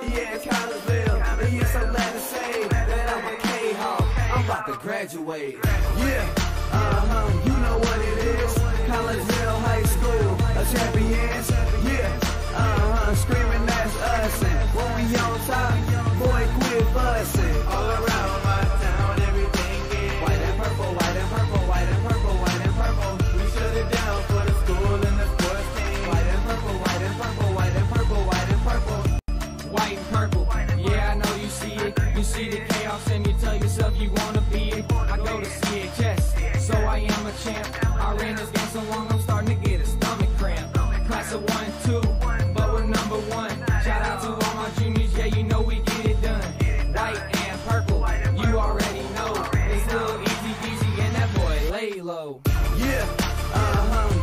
Yeah, Collinsville. And yes, I'm glad to say that I'm a Kahok. I'm about to graduate. Yeah, you know what it is. Collinsville High School, a champions. Yeah, screaming that's us. And when we on top, boy, quit fussing. All around my town, everything is white and purple, white and purple, white and purple, white and purple. We shut it down for the school and the sports team. White and purple, white and purple, white and purple, white and purple. White and purple, yeah, I know you see it. You see the chaos and you tell yourself you wanna be it. I go to CHS, so I am a champ. I ran this game so long, I'm starting to get a stomach cramp. Class of 1, 2, but we're number 1. Shout out to all my juniors, yeah, you know we get it done. White and purple, you already know. It's little easy peasy and that boy lay low. Yeah,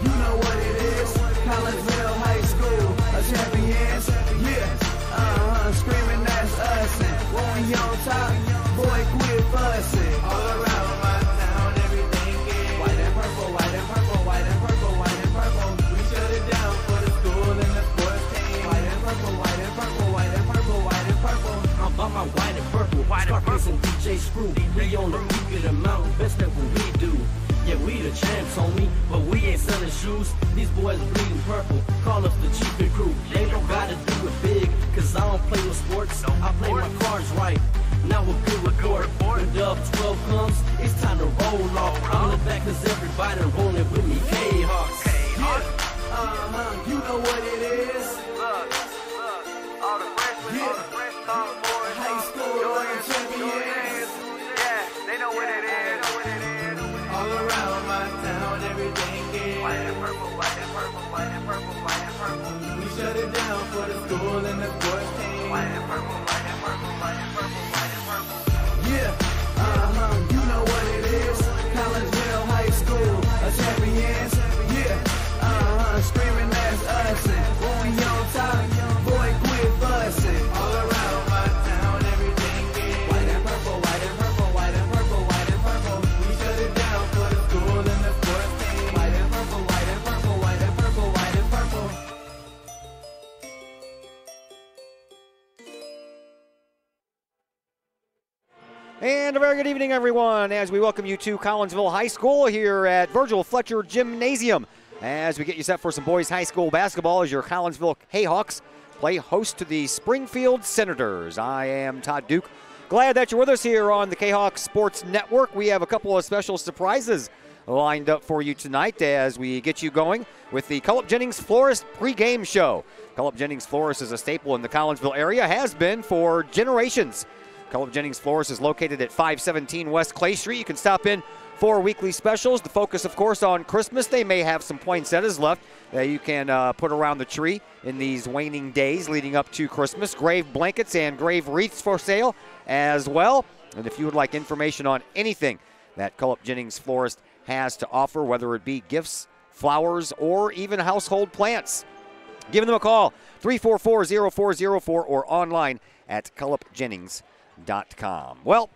you know what it is. Collinsville High School, a champions. Yeah, screaming that's us. And when we on top, boy, quit fussing. All around my town, everything is white and purple, white and purple, white and purple, white and purple. We shut it down for the school and the sports team. White and purple, white and purple, white and purple, white and purple. I'm by my white and purple, Scarface and DJ Screw. We on the peak of the mountain, best at what we do. Yeah, we the champs, homie, but we ain't selling shoes. These boys bleeding purple, call us the cheapest crew. They don't gotta do it big, cause I don't play with sports. I play my cards right. Now a good report. When Dub 12 comes, it's time to roll off. I'm the back cause everybody rolling with me, Kahawks. Yeah, you know what it is. All the freshmen, sophomores, High school champions. yeah, they know what it is. All around my town, everything is White and purple, white and purple, white and purple, white and purple. we shut it down for the school and the sports team. White and purple, white and purple, white and purple, white and purple. Yeah, you know what it is. Collinsville High School, a champions. Yeah, screaming that's us. And when we on top, boy, quit fussing. All around my town, everything is white and purple, white and purple, white and purple, white and purple. We shut it down for the school and the sports team. White and purple, white and purple, white and purple, white and purple. And a very good evening, everyone, as we welcome you to Collinsville High School here at Virgil Fletcher Gymnasium. As we get you set for some boys high school basketball as your Collinsville Kahawks play host to the Springfield Senators. I am Todd Duke. Glad that you're with us here on the Kahok Sports Network. We have a couple of special surprises lined up for you tonight as we get you going with the Cullip Jennings Florist pregame show. Cullip Jennings Florist is a staple in the Collinsville area, has been for generations. Cullip Jennings Florist is located at 517 West Clay Street. You can stop in for weekly specials. The focus, of course, on Christmas. They may have some poinsettias left that you can put around the tree in these waning days leading up to Christmas. Grave blankets and grave wreaths for sale as well. And if you would like information on anything that Cullip Jennings Florist has to offer, whether it be gifts, flowers, or even household plants, give them a call, 344-0404 or online at cullipjennings.com. Well,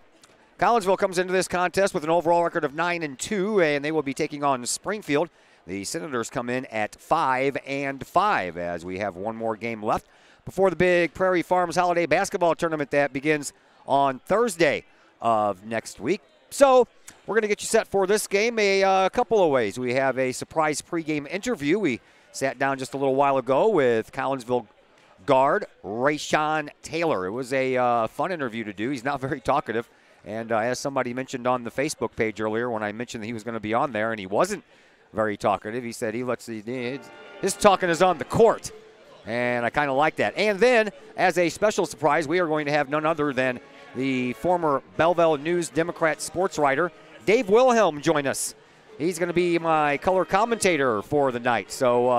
Collinsville comes into this contest with an overall record of 9-2, and they will be taking on Springfield. The Senators come in at 5-5 as we have one more game left before the big Prairie Farms Holiday Basketball Tournament that begins on Thursday of next week. So we're going to get you set for this game a couple of ways. We have a surprise pregame interview. We sat down just a little while ago with Collinsville guard Rayshawn Taylor. It was a fun interview to do. He's not very talkative. And as somebody mentioned on the Facebook page earlier when I mentioned that he was going to be on there and he wasn't very talkative, he said his talking is on the court. And I kind of like that. And then, as a special surprise, we are going to have none other than the former Belleville News Democrat sports writer, Dave Wilhelm, join us. He's going to be my color commentator for the night. So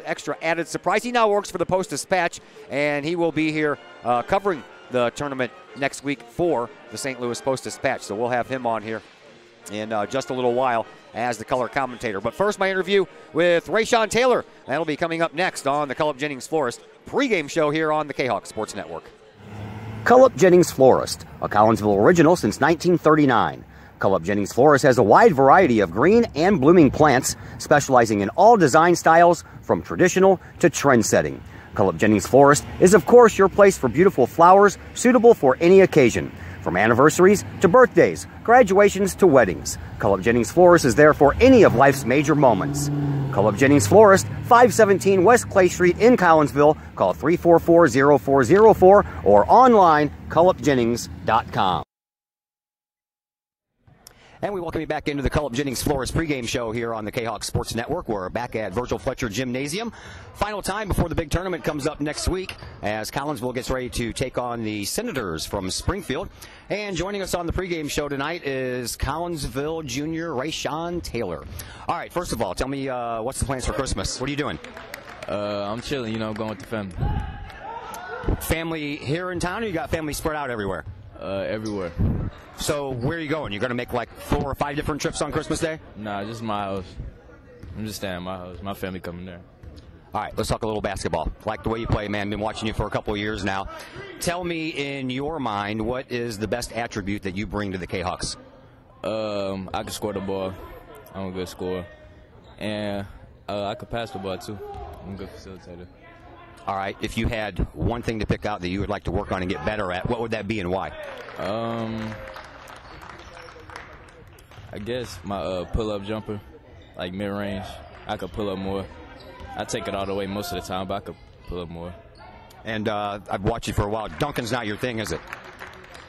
extra added surprise. He now works for the Post-Dispatch, and he will be here covering the tournament next week for the St. Louis Post-Dispatch. So we'll have him on here in just a little while as the color commentator. But first, my interview with Rayshawn Taylor. That'll be coming up next on the Cullip Jennings Florist pregame show here on the Kahok Sports Network. Cullip Jennings Florist, a Collinsville original since 1939. Cullip Jennings Florist has a wide variety of green and blooming plants, specializing in all design styles from traditional to trend-setting. Cullip Jennings Florist is, of course, your place for beautiful flowers suitable for any occasion. From anniversaries to birthdays, graduations to weddings, Cullip Jennings Florist is there for any of life's major moments. Cullip Jennings Florist, 517 West Clay Street in Collinsville. Call 344-0404 or online, cullipjennings.com. And we welcome you back into the Cullip Jennings Florist pregame show here on the Kahoks Sports Network. We're back at Virgil Fletcher Gymnasium. Final time before the big tournament comes up next week as Collinsville gets ready to take on the Senators from Springfield. And joining us on the pregame show tonight is Collinsville junior Rayshawn Taylor. All right, first of all, tell me what's the plans for Christmas? What are you doing? I'm chilling, going with the family. Family here in town, or you got family spread out everywhere? Everywhere. So where are you going? You're going to make like 4 or 5 different trips on Christmas Day? Nah, just my house. I'm just staying at my house. My family coming there. All right, let's talk a little basketball. Like the way you play, man. Been watching you for a couple of years now. Tell me, in your mind, what is the best attribute that you bring to the Kahawks? I can score the ball. I'm a good scorer. And I can pass the ball, too. I'm a good facilitator. All right, if you had one thing to pick out that you would like to work on and get better at, what would that be and why? I guess my pull-up jumper, like mid-range. I could pull up more. I take it all the way most of the time, but I could pull up more. And I've watched you for a while. Dunking's not your thing, is it?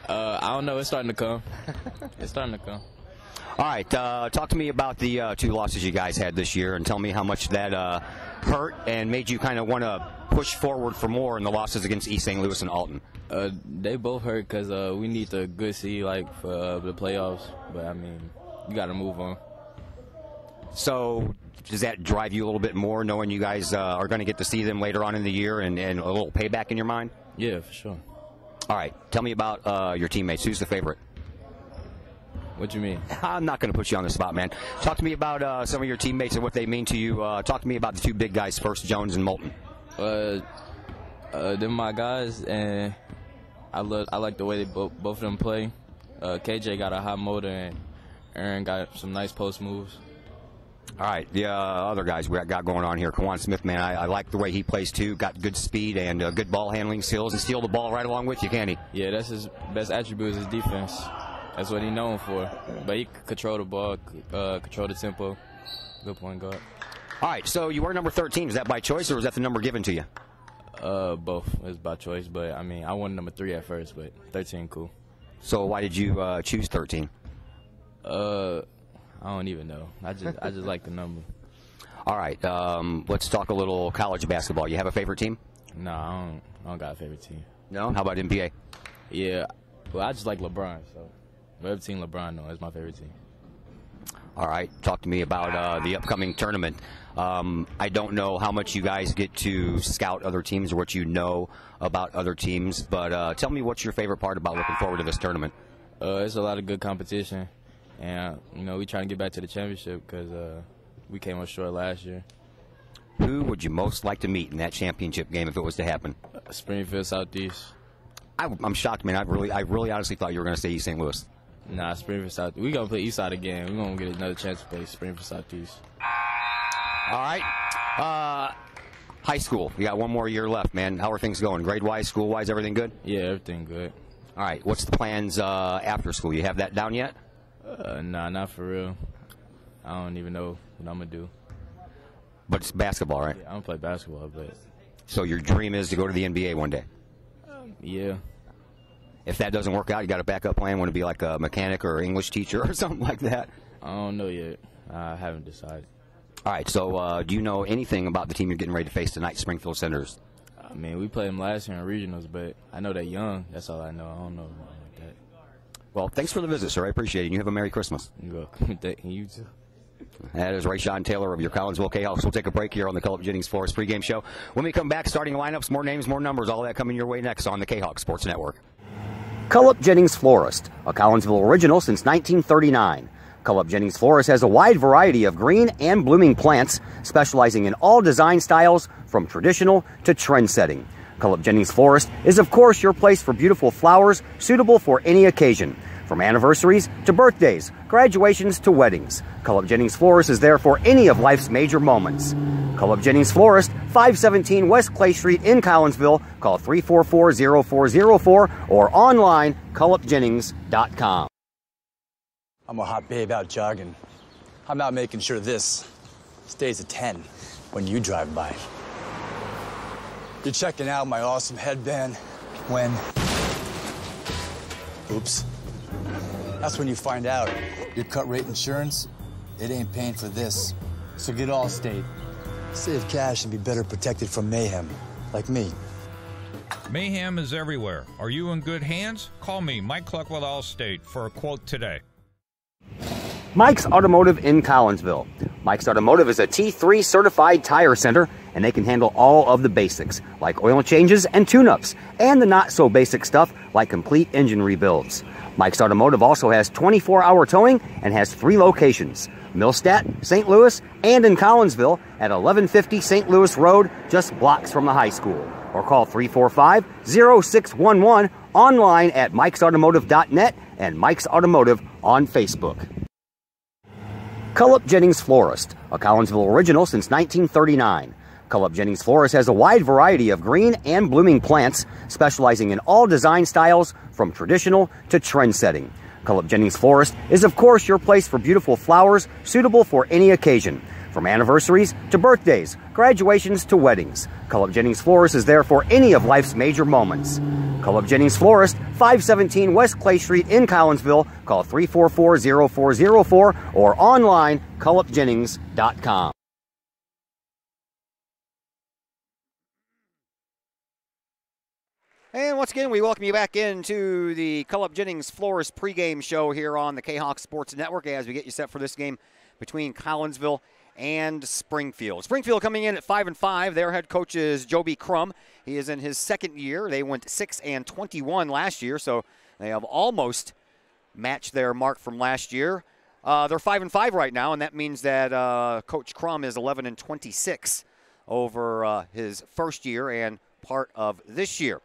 I don't know. It's starting to come. It's starting to come. All right, talk to me about the 2 losses you guys had this year and tell me how much that hurt and made you kind of want to push forward for more in the losses against East St. Louis and Alton. They both hurt because we need the good seed for the playoffs. But, I mean, you got to move on. So does that drive you a little bit more knowing you guys are going to get to see them later on in the year and a little payback in your mind? Yeah, for sure. All right, tell me about your teammates. Who's the favorite? What you mean? I'm not going to put you on the spot, man. Talk to me about some of your teammates and what they mean to you. Talk to me about the 2 big guys first, Jones and Moulton. They're my guys, and I like the way they both of them play. KJ got a hot motor, and Aaron got some nice post moves. All right, the other guys we got going on here, Kawan Smith, man, I like the way he plays too. Got good speed and good ball handling skills, and steal the ball right along with you, can't he? Yeah, that's his best attribute is his defense. That's what he's known for. But he can control the ball, control the tempo. Good point guard. All right, so you were number 13. Is that by choice or was that the number given to you? Both. It was by choice, but I mean, I wanted number 3 at first, but 13 cool. So why did you choose 13? I don't even know. I just like the number. All right, let's talk a little college basketball. You have a favorite team? No, I don't got a favorite team. No? How about NBA? Yeah, well, I just like LeBron, so whatever team LeBron knows is my favorite team. All right, talk to me about the upcoming tournament. I don't know how much you guys get to scout other teams or what you know about other teams, but tell me what's your favorite part about looking forward to this tournament? It's a lot of good competition, and we trying to get back to the championship because we came up short last year. Who would you most like to meet in that championship game if it was to happen? Springfield Southeast. I'm shocked, man. I really honestly thought you were going to say East St. Louis. Nah, Springfield South. We gonna play East Side again. We gonna get another chance to play Springfield Southeast. All right. High school. You got 1 more year left, man. How are things going? Grade-wise, school-wise, everything good? Yeah, everything good. All right. What's the plans after school? You have that down yet? Nah, not for real. I don't even know what I'm gonna do. But it's basketball, right? Yeah, I'm gonna play basketball, but. So your dream is to go to the NBA one day? Yeah. If that doesn't work out, you got a backup plan? Want to be like a mechanic or English teacher or something like that? I don't know yet. I haven't decided. All right, so do you know anything about the team you're getting ready to face tonight, Springfield Senators? I mean, we played them last year in regionals, but I know they're young. That's all I know. I don't know anything like that. Well, thanks for the visit, sir. I appreciate it. And you have a Merry Christmas. You're welcome. You too. That is Rayshawn Taylor of your Collinsville Kahoks. We'll take a break here on the Cullip Jennings Florist pregame show. When we come back, starting lineups, more names, more numbers, all that coming your way next on the Kahoks Sports Network. Cullip Jennings Florist, a Collinsville original since 1939. Cullip Jennings Florist has a wide variety of green and blooming plants, specializing in all design styles from traditional to trend-setting. Cullip Jennings Florist is, of course, your place for beautiful flowers suitable for any occasion. From anniversaries to birthdays, graduations to weddings, Cullip Jennings Florist is there for any of life's major moments. Cullip Jennings Florist, 517 West Clay Street in Collinsville. Call 344-0404 or online, CullepJennings.com. I'm a hot babe out jogging. I'm out making sure this stays a 10 when you drive by. You're checking out my awesome headband when... Oops. That's when you find out your cut rate insurance, it ain't paying for this. So get Allstate. Save cash and be better protected from mayhem, like me. Mayhem is everywhere. Are you in good hands? Call me, Mike Cluck with Allstate, for a quote today. Mike's Automotive in Collinsville. Mike's Automotive is a T3 certified tire center, and they can handle all of the basics, like oil changes and tune-ups, and the not-so-basic stuff, like complete engine rebuilds. Mike's Automotive also has 24-hour towing and has 3 locations: Millstadt, St. Louis, and in Collinsville at 1150 St. Louis Road, just blocks from the high school. Or call 345-0611, online at mikesautomotive.net and Mike's Automotive on Facebook. Cullop Jennings Florist, a Collinsville original since 1939. Cullop Jennings Florist has a wide variety of green and blooming plants, specializing in all design styles from traditional to trend-setting. Cullop Jennings Florist is, of course, your place for beautiful flowers suitable for any occasion. From anniversaries to birthdays, graduations to weddings, Cullop Jennings Florist is there for any of life's major moments. Cullop Jennings Florist, 517 West Clay Street in Collinsville. Call 344-0404 or online, CullepJennings.com. And once again, we welcome you back into the Cullop Jennings Florist pregame show here on the Kahok Sports Network as we get you set for this game between Collinsville and Springfield. Springfield coming in at 5-5. Their head coach is Joby Crum. He is in his second year. They went 6-21 last year, so they have almost matched their mark from last year. They're 5-5 right now, and that means that Coach Crum is 11-26 over his first year and part of this year.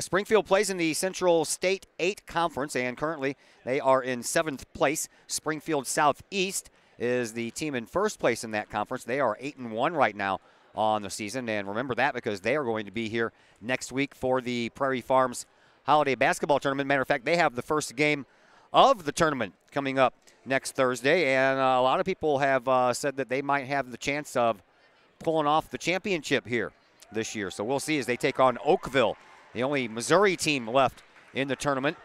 Springfield plays in the Central State 8 Conference, and currently they are in 7th place. Springfield Southeast is the team in first place in that conference. They are 8-1 right now on the season, and remember that because they are going to be here next week for the Prairie Farms Holiday Basketball Tournament. Matter of fact, they have the first game of the tournament coming up next Thursday, and a lot of people have said that they might have the chance of pulling off the championship here this year. So we'll see as they take on Oakville, the only Missouri team left in the tournament,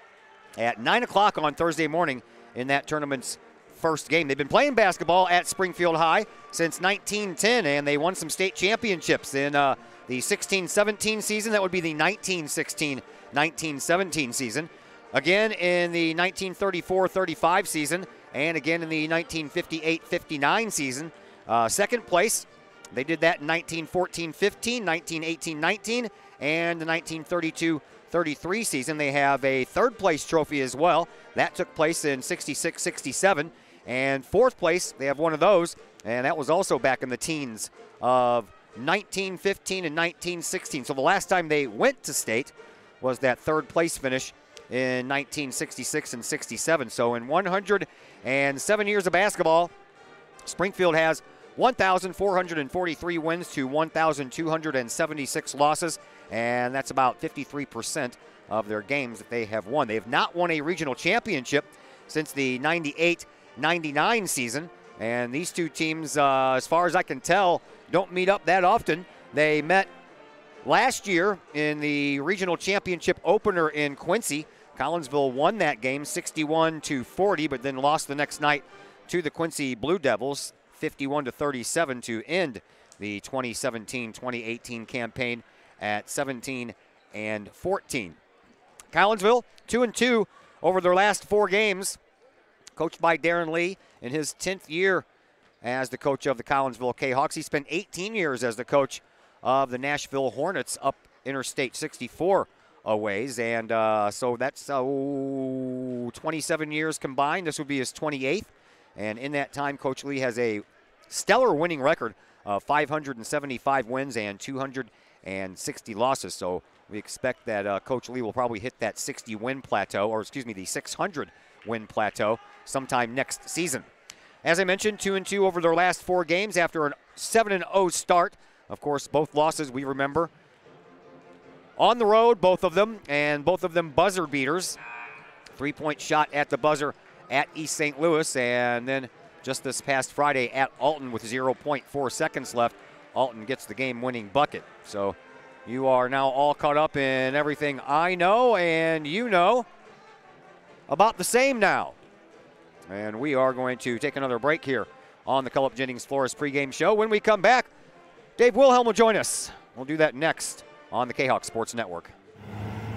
at 9 o'clock on Thursday morning in that tournament's first game. They've been playing basketball at Springfield High since 1910, and they won some state championships in the 16-17 season. That would be the 1916-1917 season. Again in the 1934-35 season, and again in the 1958-59 season. Second place, they did that in 1914-15, 1918-19, and the 1932-33 season. They have a third place trophy as well. That took place in 66-67. And fourth place, they have one of those, and that was also back in the teens of 1915 and 1916. So the last time they went to state was that third place finish in 1966 and 67. So in 107 years of basketball, Springfield has 1,443 wins to 1,276 losses, and that's about 53% of their games that they have won. They have not won a regional championship since the 98-99 season, and these two teams, as far as I can tell, don't meet up that often. They met last year in the regional championship opener in Quincy. Collinsville won that game 61-40, but then lost the next night to the Quincy Blue Devils 51-37 to end the 2017-2018 campaign at 17-14. Collinsville 2-2 over their last 4 games, coached by Darren Lee in his 10th year as the coach of the Collinsville Kahawks. He spent 18 years as the coach of the Nashville Hornets up Interstate 64 a ways, and so that's 27 years combined. This would be his 28th, and in that time, Coach Lee has a stellar winning record of 575 wins and 260 losses. So we expect that Coach Lee will probably hit that 60-win plateau, or excuse me, the 600-win plateau sometime next season. As I mentioned, 2-2 over their last 4 games after a 7-0 start Of course, both losses we remember. On the road, both of them, and both of them buzzer beaters. 3-point shot at the buzzer at East St. Louis, and then just this past Friday at Alton with 0.4 seconds left, Alton gets the game-winning bucket. So you are now all caught up in everything I know and you know about the same now. And we are going to take another break here on the Cullip Jennings Flores pregame show. When we come back, Dave Wilhelm will join us. We'll do that next on the Kahok Sports Network.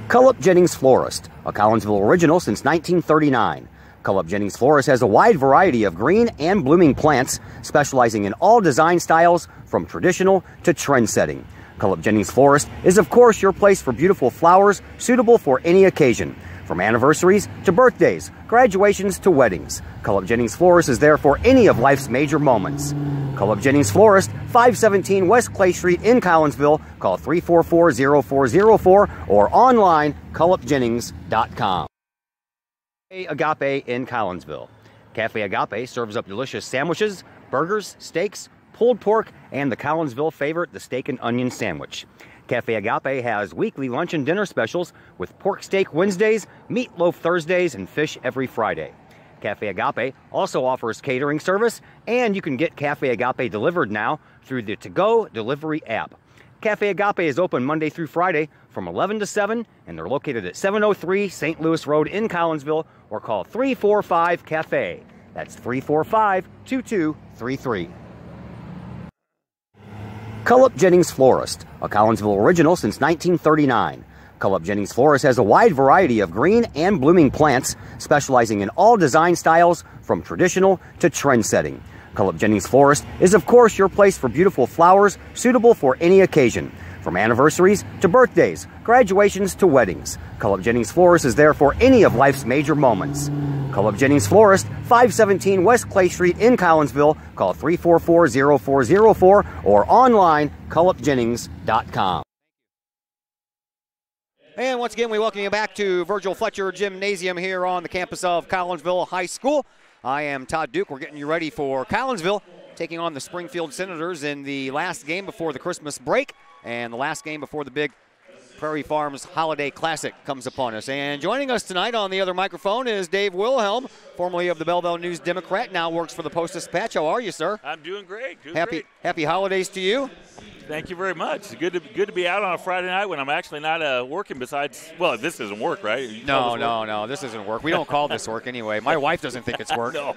Cullip Jennings Florist, a Collinsville original since 1939. Cullip Jennings Florist has a wide variety of green and blooming plants, specializing in all design styles from traditional to trend-setting. Cullip Jennings Florist is, of course, your place for beautiful flowers suitable for any occasion. From anniversaries to birthdays, graduations to weddings, Cullip Jennings Florist is there for any of life's major moments. Cullip Jennings Florist, 517 West Clay Street in Collinsville. Call 344-0404 or online, cullipjennings.com. Agape in Collinsville. Cafe Agape serves up delicious sandwiches, burgers, steaks, pulled pork, and the Collinsville favorite, the steak and onion sandwich. Cafe Agape has weekly lunch and dinner specials with pork steak Wednesdays, meatloaf Thursdays, and fish every Friday. Cafe Agape also offers catering service, and you can get Cafe Agape delivered now through the To-Go delivery app. Cafe Agape is open Monday through Friday from 11 to 7, and they're located at 703 St. Louis Road in Collinsville, or call 345-CAFE. That's 345-2233. Cullip Jennings Florist, a Collinsville original since 1939. Cullip Jennings Florist has a wide variety of green and blooming plants, specializing in all design styles from traditional to trend-setting. Cullip Jennings Florist is, of course, your place for beautiful flowers suitable for any occasion. From anniversaries to birthdays, graduations to weddings, Cullip Jennings Florist is there for any of life's major moments. Cullip Jennings Florist, 517 West Clay Street in Collinsville. Call 344-0404 or online, cullipjennings.com. And once again, we welcome you back to Virgil Fletcher Gymnasium here on the campus of Collinsville High School. I am Todd Duke. We're getting you ready for Collinsville taking on the Springfield Senators in the last game before the Christmas break and the last game before the big Prairie Farms Holiday Classic comes upon us. And joining us tonight on the other microphone is Dave Wilhelm, formerly of the Belleville News Democrat, now works for the Post-Dispatch. How are you, sir? I'm doing great. Happy holidays to you. Thank you very much. Good to be out on a Friday night when I'm actually not working besides, well, this isn't work, right? No, this isn't work. We don't call this work anyway. My wife doesn't think it's work. No.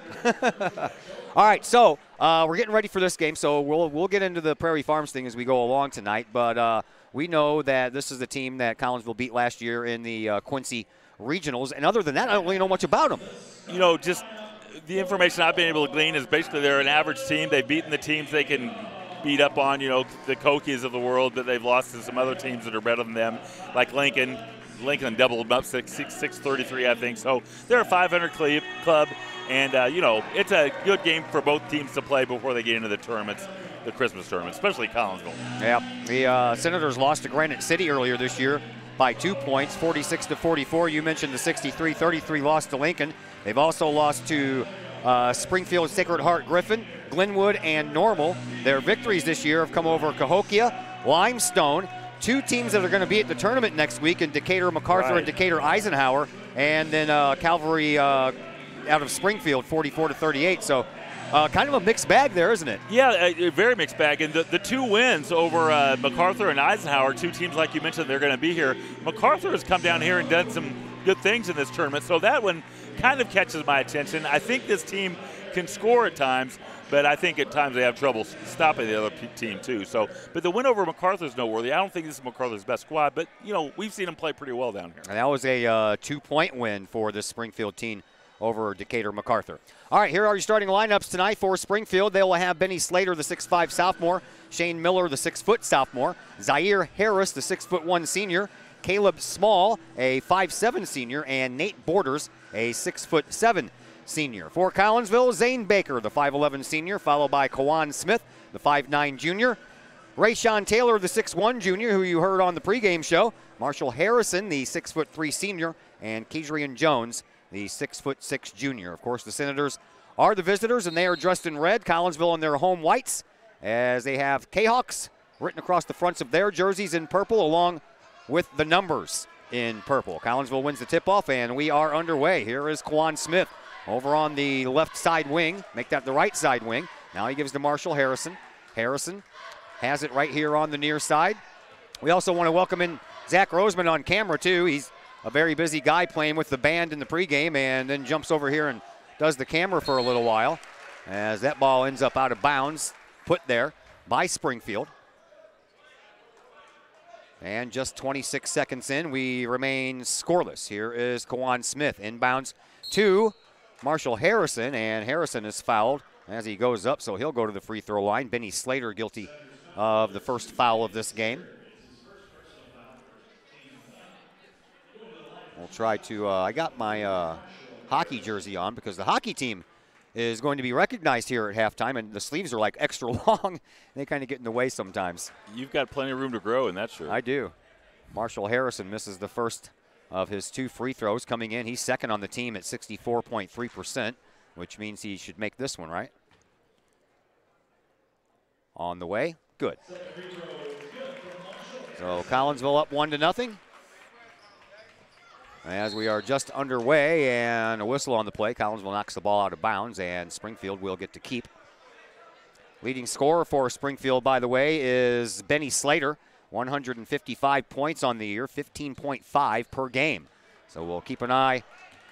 All right, so we're getting ready for this game, so we'll get into the Prairie Farms thing as we go along tonight, but we know that this is the team that Collinsville beat last year in the Quincy Regionals, and other than that, I don't really know much about them. You know, just the information I've been able to glean is basically they're an average team. They've beaten the teams they can beat up on, you know, the Kokies of the world, but they've lost to some other teams that are better than them, like Lincoln. Lincoln doubled them up 633, I think. So they're a 500 club, and, you know, it's a good game for both teams to play before they get into the tournaments, the Christmas tournament, especially Collinsville. Yeah, the Senators lost to Granite City earlier this year by 2 points, 46-44. You mentioned the 63-33 loss to Lincoln. They've also lost to Springfield, Sacred Heart Griffin, Glenwood, and Normal. Their victories this year have come over Cahokia, Limestone, two teams that are going to be at the tournament next week in Decatur MacArthur and Decatur Eisenhower, and then Calvary out of Springfield, 44-38. So kind of a mixed bag there, isn't it? Yeah, a very mixed bag. And the two wins over MacArthur and Eisenhower, two teams like you mentioned they're going to be here. MacArthur has come down here and done some good things in this tournament, so that one kind of catches my attention. I think this team can score at times, but I think at times they have trouble stopping the other team too. So, but the win over MacArthur is noteworthy. I don't think this is MacArthur's best squad, but you know we've seen them play pretty well down here. And that was a 2-point win for the Springfield team over Decatur MacArthur. All right, here are your starting lineups tonight for Springfield. They will have Benny Slater, the 6'5" sophomore, Shane Miller, the 6-foot sophomore, Zaire Harris, the 6'1" senior, Caleb Small, a 5'7" senior, and Nate Borders, a 6'7" senior. For Collinsville, Zane Baker, the 5'11" senior, followed by Kawan Smith, the 5'9" junior, Rayshawn Taylor, the 6'1" junior, who you heard on the pregame show, Marshall Harrison, the 6'3" senior, and Keidrian Jones, the 6'6" junior. Of course, the Senators are the visitors, and they are dressed in red. Collinsville in their home whites, as they have Kahoks written across the fronts of their jerseys in purple along with the numbers in purple. Collinsville wins the tip-off, and we are underway. Here is Quan Smith over on the left side wing. Make that the right side wing. Now he gives to Marshall Harrison. Harrison has it right here on the near side. We also want to welcome in Zach Roseman on camera, too. He's a very busy guy playing with the band in the pregame and then jumps over here and does the camera for a little while as that ball ends up out of bounds, put there by Springfield. And just 26 seconds in, we remain scoreless. Here is Kawan Smith, inbounds to Marshall Harrison, and Harrison is fouled as he goes up, so he'll go to the free throw line. Benny Slater guilty of the first foul of this game. We'll try to, I got my hockey jersey on because the hockey team is going to be recognized here at halftime, and the sleeves are like extra long. They kind of get in the way sometimes. You've got plenty of room to grow in that shirt. I do. Marshall Harrison misses the first of his 2 free throws coming in. He's second on the team at 64.3%, which means he should make this one, right? On the way. Good. So Collinsville up 1-0. As we are just underway, and a whistle on the play. Collinsville knocks the ball out of bounds, and Springfield will get to keep. Leading scorer for Springfield, by the way, is Benny Slater. 155 points on the year, 15.5 per game. So we'll keep an eye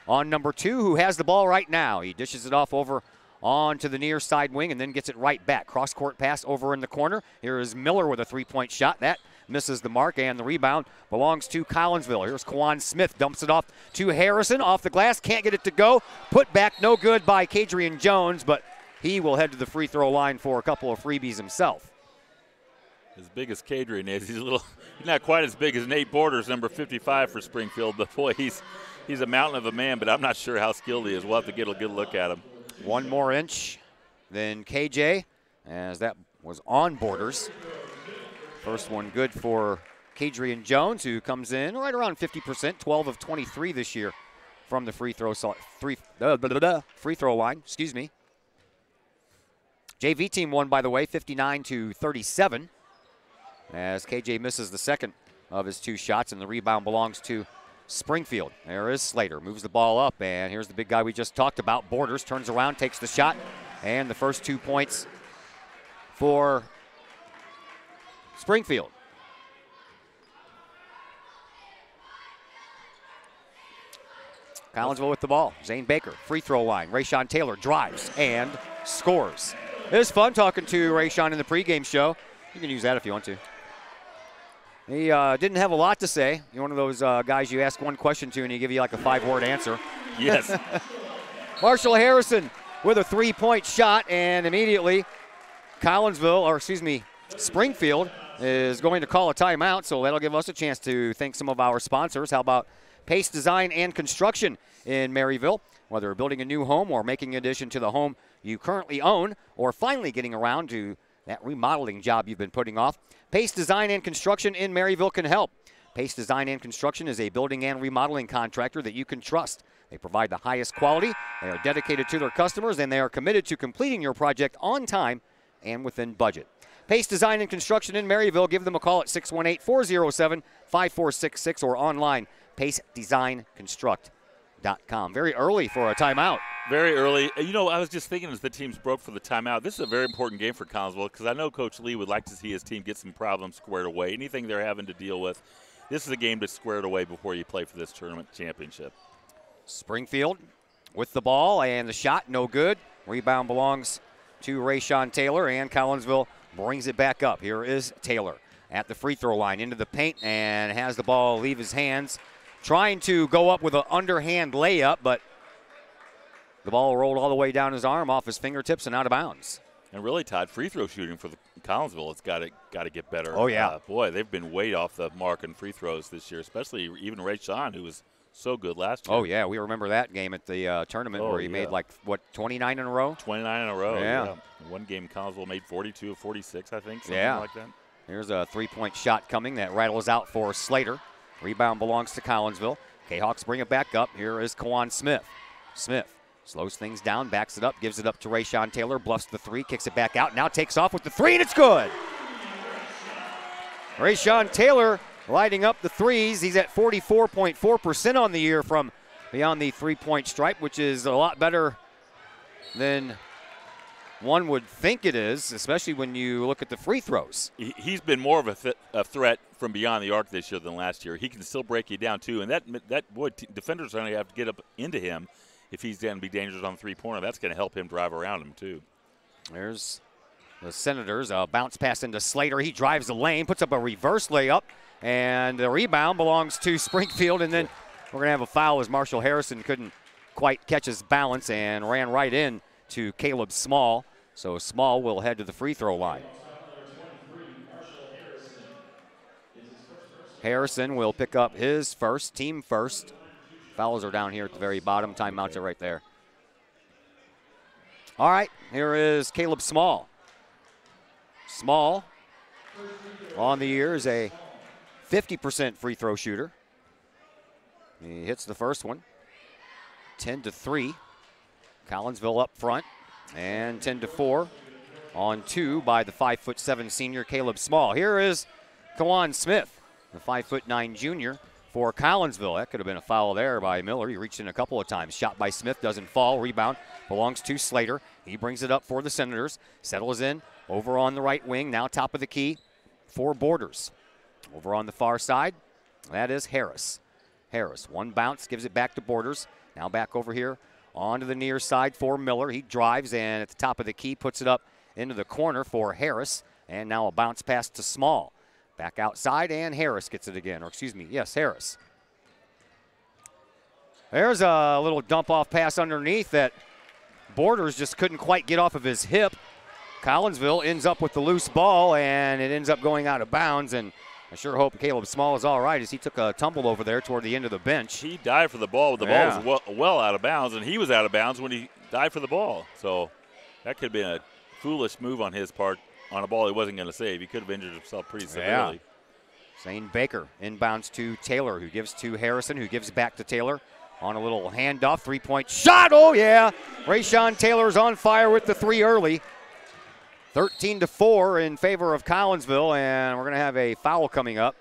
on number 2, who has the ball right now. He dishes it off over onto the near side wing and then gets it right back. Cross-court pass over in the corner. Here is Miller with a 3-point shot. That misses the mark, and the rebound belongs to Collinsville. Here's Kawan Smith, dumps it off to Harrison, off the glass, can't get it to go. Put back, no good by Kadrian Jones, but he will head to the free throw line for a couple of freebies himself. As big as Kadrian is, he's not quite as big as Nate Borders, number 55 for Springfield, but boy, he's a mountain of a man, but I'm not sure how skilled he is. We'll have to get a good look at him. 1 more inch than KJ, as that was on Borders. First one good for Kadrian Jones, who comes in right around 50%, 12 of 23 this year from the free throw line. Excuse me. JV team won, by the way, 59-37, as KJ misses the second of his 2 shots, and the rebound belongs to Springfield. There is Slater, moves the ball up, and here's the big guy we just talked about. Borders turns around, takes the shot, and the first 2 points for Springfield. Collinsville with the ball. Zane Baker, free throw line. Rayshawn Taylor drives and scores. It was fun talking to Rayshawn in the pregame show. You can use that if you want to. He didn't have a lot to say. You're one of those guys you ask one question to and he give you like a 5-word answer. Yes. Marshall Harrison with a 3-point shot, and immediately Springfield is going to call a timeout, so that'll give us a chance to thank some of our sponsors. How about Pace Design and Construction in Maryville? Whether you're building a new home or making an addition to the home you currently own, or finally getting around to that remodeling job you've been putting off, Pace Design and Construction in Maryville can help. Pace Design and Construction is a building and remodeling contractor that you can trust. They provide the highest quality, they are dedicated to their customers, and they are committed to completing your project on time and within budget. Pace Design and Construction in Maryville. Give them a call at 618-407-5466 or online, pacedesignconstruct.com. Very early for a timeout. Very early. You know, I was just thinking as the teams broke for the timeout, this is a very important game for Collinsville because I know Coach Lee would like to see his team get some problems squared away. Anything they're having to deal with, this is a game to square it away before you play for this tournament championship. Springfield with the ball, and the shot no good. Rebound belongs to Rayshawn Taylor, and Collinsville brings it back up. Here is Taylor at the free throw line into the paint and has the ball leave his hands. Trying to go up with an underhand layup, but the ball rolled all the way down his arm, off his fingertips, and out of bounds. And really, Todd, free throw shooting for the Collinsville, it's got to get better. Oh, yeah. Boy, they've been way off the mark in free throws this year, especially even Rayshawn, who was so good last year. Oh, yeah, we remember that game at the tournament where he made, 29 in a row? 29 in a row, yeah. One game, Collinsville made 42 of 46, I think, something like that. Here's a 3-point shot coming that rattles out for Slater. Rebound belongs to Collinsville. Kahawks bring it back up. Here is Kawan Smith. Smith slows things down, backs it up, gives it up to Rayshawn Taylor, bluffs the 3, kicks it back out, now takes off with the 3, and it's good. Rayshawn Taylor lighting up the threes. He's at 44.4% on the year from beyond the three-point stripe, which is a lot better than one would think it is, especially when you look at the free throws. He's been more of a threat from beyond the arc this year than last year. He can still break you down, too. And defenders are going to have to get up into him if he's going to be dangerous on the three-pointer. That's going to help him drive around him, too. There's the Senators. A bounce pass into Slater. He drives the lane, puts up a reverse layup, and the rebound belongs to Springfield. And then we're going to have a foul as Marshall Harrison couldn't quite catch his balance and ran right in to Caleb Small. So Small will head to the free throw line. Harrison will pick up his first, team first. Fouls are down here at the very bottom. Timeouts are right there. All right, here is Caleb Small. Small on the year is a 50% free throw shooter. He hits the first one. 10-3. Collinsville up front. And 10-4 on two by the 5'7" senior Caleb Small. Here is Kawan Smith, the 5'9" junior for Collinsville. That could have been a foul there by Miller. He reached in a couple of times. Shot by Smith, doesn't fall. Rebound belongs to Slater. He brings it up for the Senators. Settles in over on the right wing. Now top of the key for Borders. Over on the far side, that is Harris. Harris, one bounce, gives it back to Borders. Now back over here onto the near side for Miller. He drives and at the top of the key puts it up into the corner for Harris. And now a bounce pass to Small. Back outside and Harris gets it again. Or excuse me, yes, Harris. There's a little dump off pass underneath that Borders just couldn't quite get off of his hip. Collinsville ends up with the loose ball and it ends up going out of bounds. And I sure hope Caleb Small is all right as he took a tumble over there toward the end of the bench. He dived for the ball, but the ball was well out of bounds, and he was out of bounds when he dived for the ball. So that could have been a foolish move on his part on a ball he wasn't going to save. He could have injured himself pretty severely. Zane Baker inbounds to Taylor, who gives to Harrison, who gives back to Taylor on a little handoff, three-point shot. Oh, yeah. Rayshawn Taylor's on fire with the three early. 13-4 in favor of Collinsville, and we're going to have a foul coming up.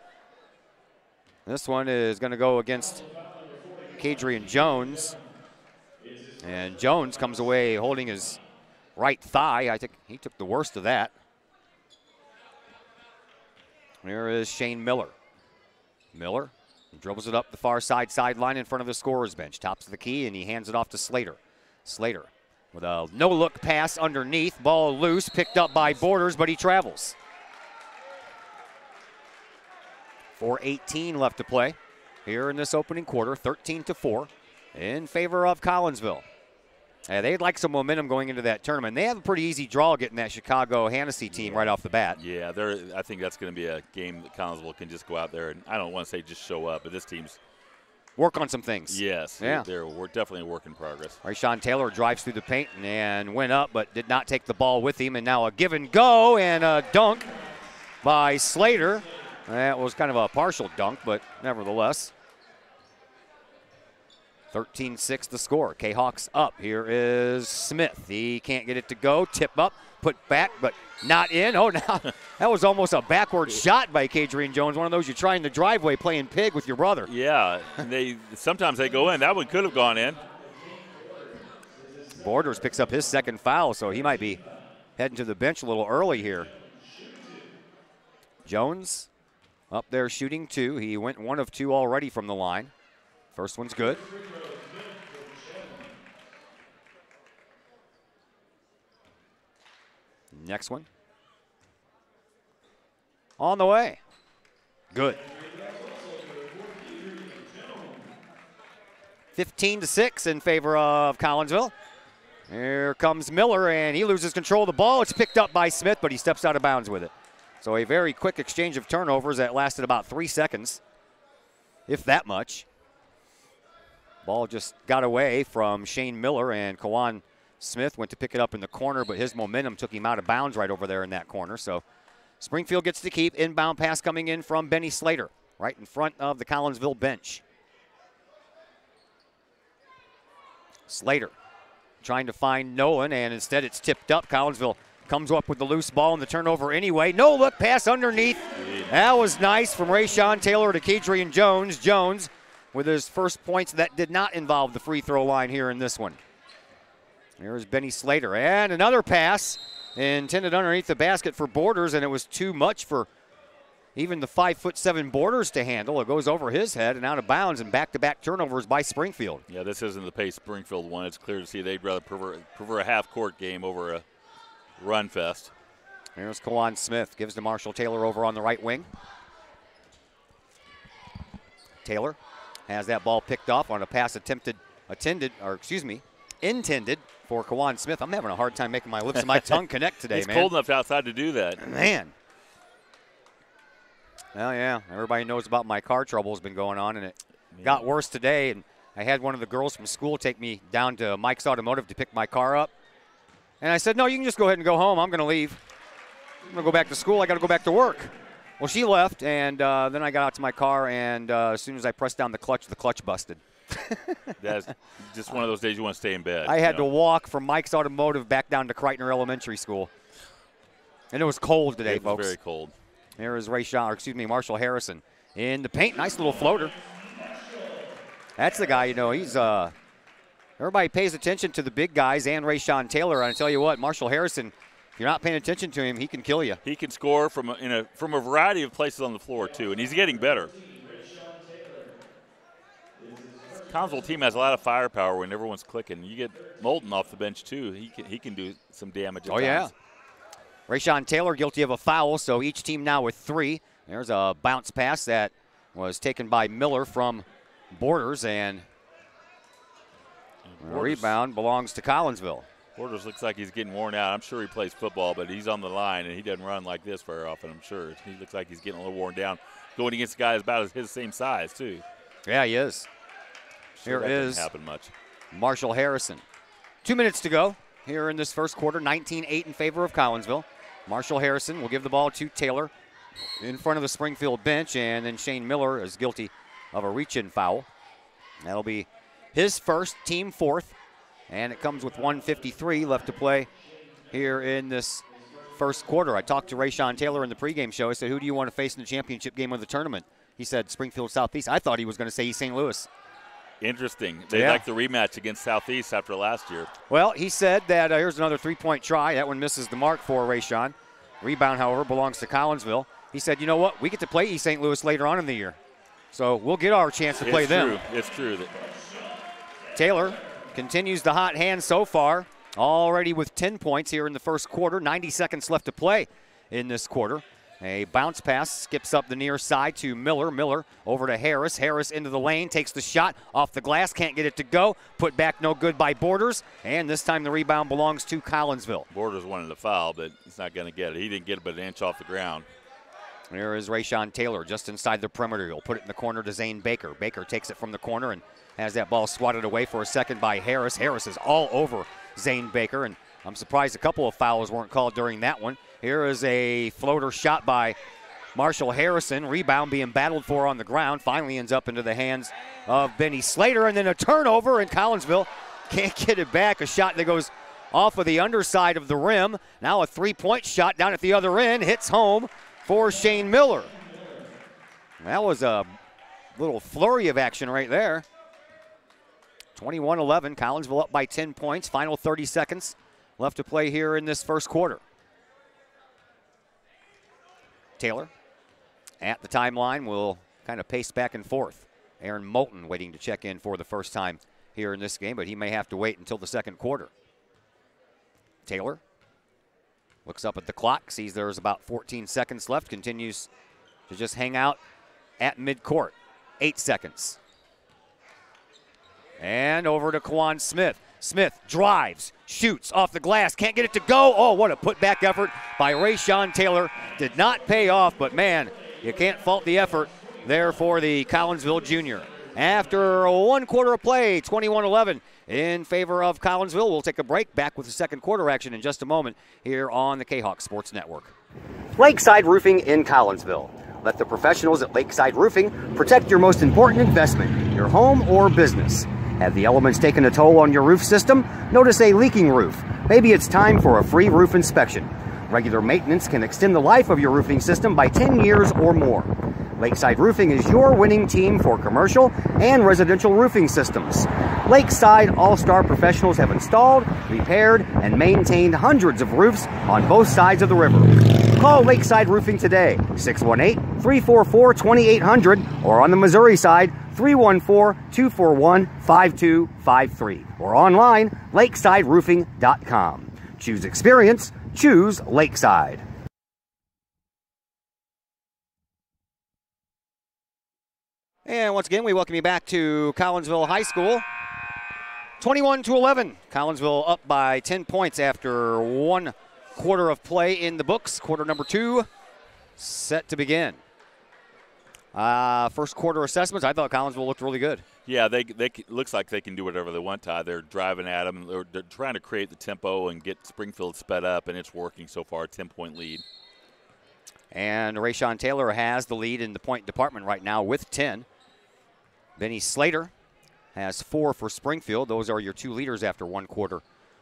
This one is going to go against Kadrian Jones. And Jones comes away holding his right thigh. I think he took the worst of that. Here is Shane Miller. Miller dribbles it up the far sideline in front of the scorer's bench. Tops of the key, and he hands it off to Slater. Slater with a no-look pass underneath. Ball loose, picked up by Borders, but he travels. 4:18 left to play here in this opening quarter. 13-4 in favor of Collinsville. They'd like some momentum going into that tournament. They have a pretty easy draw getting that Chicago Hennessy team right off the bat. Yeah, I think that's going to be a game that Collinsville can just go out there and I don't want to say just show up, but this team's work on some things. Yes, yeah. We're definitely a work in progress. Rayshawn Taylor drives through the paint and went up, but did not take the ball with him. And now a give and go and a dunk by Slater. That was kind of a partial dunk, but nevertheless. 13-6 the score. Kahawks up. Here is Smith. He can't get it to go. Tip up, put back, but not in. Oh, now that was almost a backward shot by Kadrian Jones. One of those you try in the driveway playing pig with your brother. Yeah, sometimes they go in. That one could have gone in. Borders picks up his second foul, so he might be heading to the bench a little early here. Jones up there shooting two. He went 1 of 2 already from the line. First one's good. Next one. On the way. Good. 15-6 in favor of Collinsville. Here comes Miller, and he loses control of the ball. It's picked up by Smith, but he steps out of bounds with it. So a very quick exchange of turnovers that lasted about 3 seconds, if that much. Ball just got away from Shane Miller, and Kawan Smith went to pick it up in the corner, but his momentum took him out of bounds right over there in that corner. So Springfield gets to keep. Inbound pass coming in from Benny Slater, right in front of the Collinsville bench. Slater trying to find Nolan, and instead it's tipped up. Collinsville Comes up with the loose ball and the turnover anyway. No look pass underneath. That was nice from Rayshawn Taylor to Kedrian Jones. Jones with his first points that did not involve the free throw line here in this one. Here's Benny Slater. And another pass intended underneath the basket for Borders, and it was too much for even the 5'7" Borders to handle. It goes over his head and out of bounds, and back-to-back turnovers by Springfield. Yeah, this isn't the pace Springfield won. It's clear to see they'd rather prefer a half-court game over a run fest. Here's Kawan Smith. Gives to Marshall Taylor over on the right wing. Taylor has that ball picked off on a pass intended for Kawan Smith. I'm having a hard time making my lips and my tongue connect today, He's man. cold enough outside to do that. Man. Well, yeah, everybody knows about my car trouble has been going on, and it got worse today. And I had one of the girls from school take me down to Mike's Automotive to pick my car up. And I said, no, you can just go ahead and go home. I'm going to leave. I'm going to go back to school. I got to go back to work. Well, she left, and then I got out to my car, and as soon as I pressed down the clutch busted. That's just one of those days you want to stay in bed. I had to walk from Mike's Automotive back down to Kreitner Elementary School. And it was cold today, folks. It was very cold. There is Marshall Harrison in the paint. Nice little floater. That's the guy, he's everybody pays attention to the big guys and Rayshawn Taylor. And I tell you what, Marshall Harrison, if you're not paying attention to him, he can kill you. He can score from a variety of places on the floor, too, and he's getting better. Collinsville team has a lot of firepower when everyone's clicking. You get Moulton off the bench, too. He can do some damage at times. Yeah. Rayshawn Taylor guilty of a foul, so each team now with 3. There's a bounce pass that was taken by Miller from Borders, and the rebound belongs to Collinsville. Borders looks like he's getting worn out. I'm sure he plays football, but he's on the line, and he doesn't run like this very often, I'm sure. He looks like he's getting a little worn down, going against guys about his same size, too. Yeah, he is. Sure, here is happen much. Marshall Harrison. 2 minutes to go here in this first quarter. 19-8 in favor of Collinsville. Marshall Harrison will give the ball to Taylor in front of the Springfield bench, and then Shane Miller is guilty of a reach-in foul. That'll be his first, team 4th, and it comes with 1:53 left to play here in this first quarter. I talked to Rayshawn Taylor in the pregame show. I said, who do you want to face in the championship game of the tournament? He said Springfield Southeast. I thought he was going to say East St. Louis. Interesting. They like the rematch against Southeast after last year. Well, he said that here's another three-point try. That one misses the mark for Rayshawn. Rebound, however, belongs to Collinsville. He said, you know what? We get to play East St. Louis later on in the year. So we'll get our chance to play them. It's true. Taylor continues the hot hand so far. Already with 10 points here in the first quarter. 90 seconds left to play in this quarter. A bounce pass skips up the near side to Miller. Miller over to Harris. Harris into the lane, takes the shot off the glass, can't get it to go. Put back no good by Borders, and this time the rebound belongs to Collinsville. Borders wanted the foul, but he's not going to get it. He didn't get it but an inch off the ground. There is Rayshawn Taylor just inside the perimeter. He'll put it in the corner to Zane Baker. Baker takes it from the corner and has that ball swatted away for a second by Harris. Harris is all over Zane Baker, and I'm surprised a couple of fouls weren't called during that one. Here is a floater shot by Marshall Harrison. Rebound being battled for on the ground. Finally ends up into the hands of Benny Slater. And then a turnover, and Collinsville can't get it back. A shot that goes off of the underside of the rim. Now a three-point shot down at the other end. Hits home for Shane Miller. That was a little flurry of action right there. 21-11. Collinsville up by 10 points. Final 30 seconds left to play here in this first quarter. Taylor at the timeline will kind of pace back and forth. Aaron Moulton waiting to check in for the first time here in this game, but he may have to wait until the second quarter. Taylor looks up at the clock, sees there's about 14 seconds left, continues to just hang out at midcourt. 8 seconds. And over to Kawan Smith. Smith drives, shoots off the glass, can't get it to go. Oh, what a putback effort by Rayshawn Taylor. Did not pay off, but man, you can't fault the effort there for the Collinsville junior. After 1 quarter of play, 21-11 in favor of Collinsville. We'll take a break, back with the second quarter action in just a moment here on the Kahok Sports Network. Lakeside Roofing in Collinsville. Let the professionals at Lakeside Roofing protect your most important investment, your home or business. Have the elements taken a toll on your roof system? Notice a leaking roof, Maybe it's time for a free roof inspection. Regular maintenance can extend the life of your roofing system by 10 years or more. Lakeside Roofing is your winning team for commercial and residential roofing systems. Lakeside All-Star professionals have installed, repaired, and maintained hundreds of roofs on both sides of the river. Call Lakeside Roofing today, 618-344-2800, or on the Missouri side, 314-241-5253, or online, lakesideroofing.com. Choose experience, choose Lakeside. And once again, we welcome you back to Collinsville High School. 21-11. Collinsville up by 10 points after 1 quarter of play in the books. Quarter number 2 set to begin. First quarter assessments, I thought Collinsville looked really good. Yeah, they looks like they can do whatever they want, Todd. They're driving at them. They're trying to create the tempo and get Springfield sped up, and it's working so far, 10-point lead. And Rayshawn Taylor has the lead in the point department right now with 10. Benny Slater has 4 for Springfield. Those are your 2 leaders after 1 quarter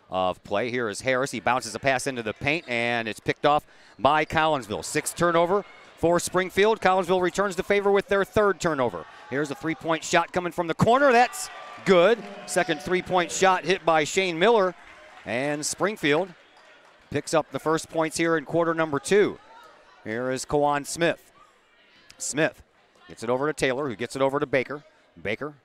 of play. Here is Harris. He bounces a pass into the paint, and it's picked off by Collinsville. 6th turnover for Springfield. Collinsville returns the favor with their 3rd turnover. Here's a 3-point shot coming from the corner. That's good. Second 3-point shot hit by Shane Miller. And Springfield picks up the first points here in quarter number 2. Here is Kawan Smith. Smith gets it over to Taylor, who gets it over to Baker. Baker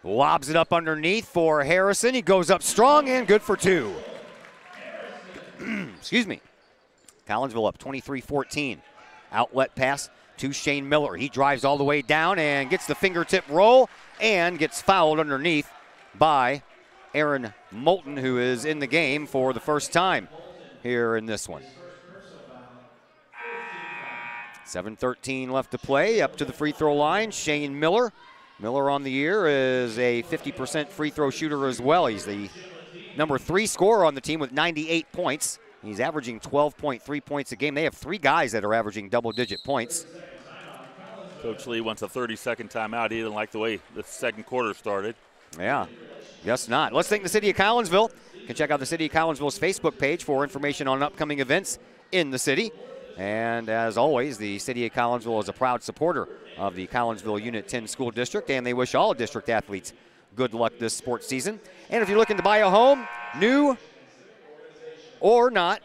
lobs it up underneath for Harrison. He goes up strong and good for 2. Excuse me. Collinsville up 23-14. Outlet pass to Shane Miller. He drives all the way down and gets the fingertip roll and gets fouled underneath by Aaron Moulton, who is in the game for the first time here in this one. 7:13 left to play. Up to the free throw line, Shane Miller. Miller on the year is a 50% free throw shooter as well. He's the number 3 scorer on the team with 98 points. He's averaging 12.3 points a game. They have 3 guys that are averaging double-digit points. Coach Lee wants a 30-second timeout. He didn't like the way the second quarter started. Yeah, guess not. Let's thank the City of Collinsville. You can check out the City of Collinsville's Facebook page for information on upcoming events in the city. And as always, the City of Collinsville is a proud supporter of the Collinsville Unit 10 School District, and they wish all district athletes good luck this sports season. And if you're looking to buy a home, new or not,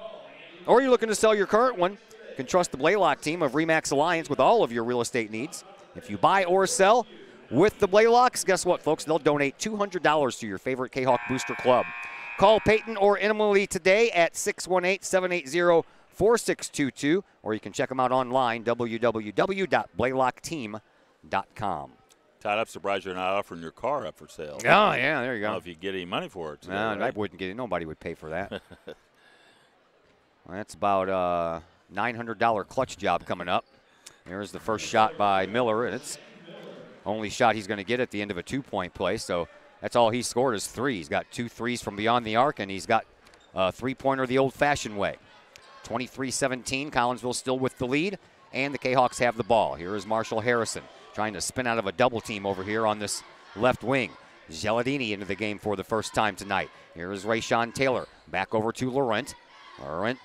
or you're looking to sell your current one, you can trust the Blaylock team of RE/MAX Alliance with all of your real estate needs. If you buy or sell with the Blaylocks, guess what, folks? They'll donate $200 to your favorite Kahok Booster Club. Call Peyton or Emily today at 618-780-4622, or you can check them out online, www.blaylockteam.com. Todd, I'm surprised you're not offering your car up for sale. Oh, yeah, there you go. I don't know if you get any money for it today, No, right? I wouldn't get it. Nobody would pay for that. Well, that's about a $900 clutch job coming up. Here's the first shot by Miller, and it's only shot he's going to get at the end of a 2-point play, so that's all he scored is 3. He's got 2 threes from beyond the arc, and he's got a 3-pointer the old-fashioned way. 23-17, Collinsville still with the lead, and the Kahawks have the ball. Here is Marshall Harrison trying to spin out of a double team over here on this left wing. Geladini into the game for the first time tonight. Here is Rayshawn Taylor back over to Laurent. Laurent.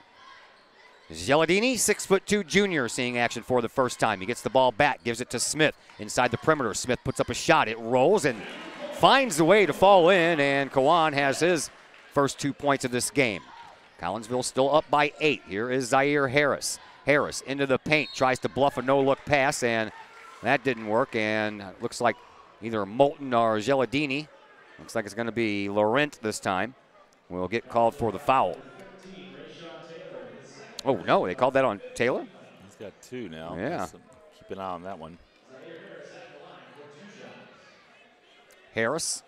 Geladini, 6'2" junior, seeing action for the first time. He gets the ball back, gives it to Smith inside the perimeter. Smith puts up a shot. It rolls and finds the way to fall in, and Kawan has his first 2 points of this game. Collinsville still up by 8. Here is Zaire Harris. Harris into the paint, tries to bluff a no-look pass, and that didn't work, and it looks like either Moulton or Geladini, looks like it's going to be Laurent this time, will get called for the foul. Oh, no, they called that on Taylor? He's got 2 now. Yeah. So keep an eye on that one. Harris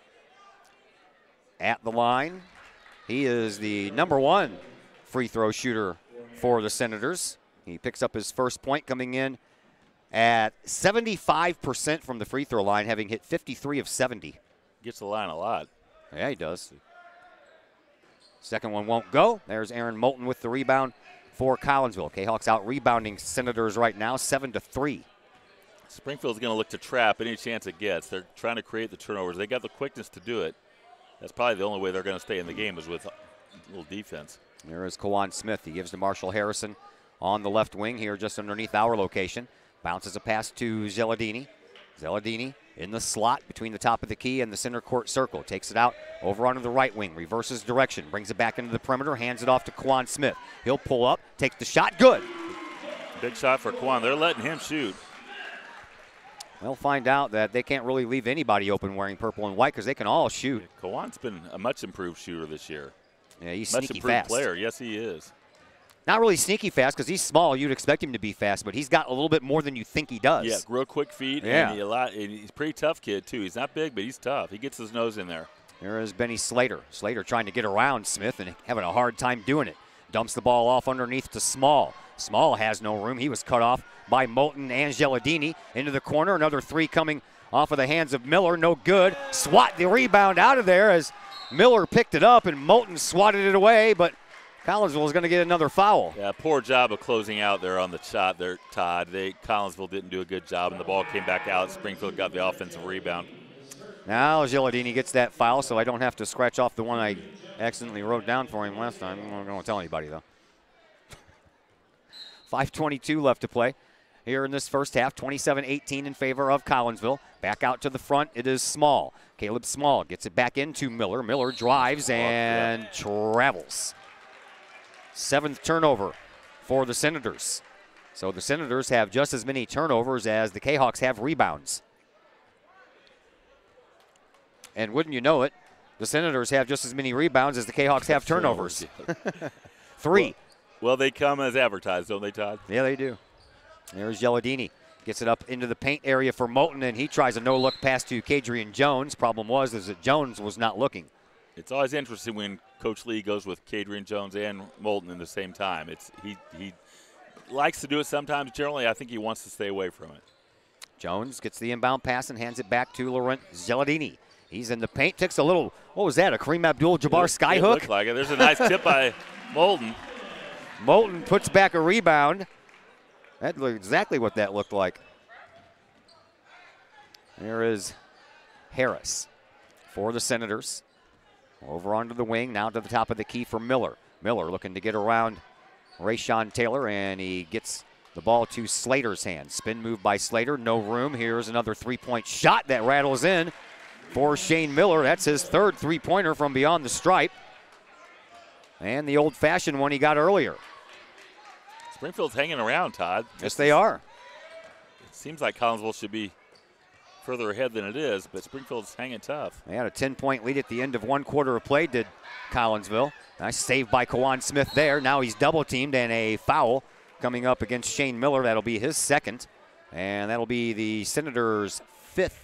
at the line. He is the number 1 free throw shooter for the Senators. He picks up his first point, coming in at 75% from the free throw line, having hit 53 of 70. Gets the line a lot. Yeah, he does. Second one won't go. There's Aaron Moulton with the rebound for Collinsville. Kahawks out rebounding Senators right now, 7-3. Springfield's going to look to trap any chance it gets. They're trying to create the turnovers. They got the quickness to do it. That's probably the only way they're going to stay in the game is with little defense. There is Kawan Smith. He gives to Marshall Harrison on the left wing here, just underneath our location. Bounces a pass to Zeladini. Zeladini in the slot between the top of the key and the center court circle. Takes it out over onto the right wing, reverses direction, brings it back into the perimeter, hands it off to Kawan Smith. He'll pull up, takes the shot, good. Big shot for Kawan. They're letting him shoot. We'll find out that they can't really leave anybody open wearing purple and white because they can all shoot. Kawan's been a much improved shooter this year. Yeah, he's much sneaky improved fast. player. Yes, he is. Not really sneaky fast because he's small. You'd expect him to be fast, but he's got a little bit more than you think he does. Yeah, real quick feet. Yeah. And he's a pretty tough kid, too. He's not big, but he's tough. He gets his nose in there. There is Benny Slater. Slater trying to get around Smith and having a hard time doing it. Dumps the ball off underneath to Small. Small has no room. He was cut off by Moulton and Geladini. Into the corner. Another three coming off of the hands of Miller. No good. Swat the rebound out of there as Miller picked it up and Moulton swatted it away, but Collinsville is going to get another foul. Yeah, poor job of closing out there on the shot there, Todd. Collinsville didn't do a good job, and the ball came back out. Springfield got the offensive rebound. Now Geladini gets that foul, so I don't have to scratch off the one I accidentally wrote down for him last time. I'm not going to tell anybody, though. 5:22 left to play here in this first half. 27-18 in favor of Collinsville. Back out to the front, it is Small. Caleb Small gets it back into Miller. Miller drives and travels. 7th turnover for the Senators. So the Senators have just as many turnovers as the Kahawks have rebounds. And wouldn't you know it, the Senators have just as many rebounds as the Kahawks have turnovers. 3. Well, they come as advertised, don't they, Todd? Yeah, they do. There's Geladini. Gets it up into the paint area for Moulton, and he tries a no-look pass to Kadrian Jones. Problem was is that Jones was not looking. It's always interesting when Coach Lee goes with Kadrian Jones and Moulton in the same time. He likes to do it sometimes. Generally, I think he wants to stay away from it. Jones gets the inbound pass and hands it back to Laurent Geladini. He's in the paint, takes a little, what was that, a Kareem Abdul-Jabbar skyhook? It looked like it. There's a nice tip by Moulton. Moulton puts back a rebound. That looked exactly what that looked like. There is Harris for the Senators. Over onto the wing, now to the top of the key for Miller. Miller looking to get around Rayshon Taylor, and he gets the ball to Slater's hand. Spin move by Slater, no room. Here's another three-point shot that rattles in for Shane Miller. That's his 3rd three-pointer from beyond the stripe. And the old-fashioned one he got earlier. Springfield's hanging around, Todd. Yes, they are. It seems like Collinsville should be further ahead than it is, but Springfield's hanging tough. They had a 10-point lead at the end of 1 quarter of play, did Collinsville. Nice save by Kawan Smith there. Now he's double-teamed, and a foul coming up against Shane Miller. That'll be his 2nd, and that'll be the Senators' 5th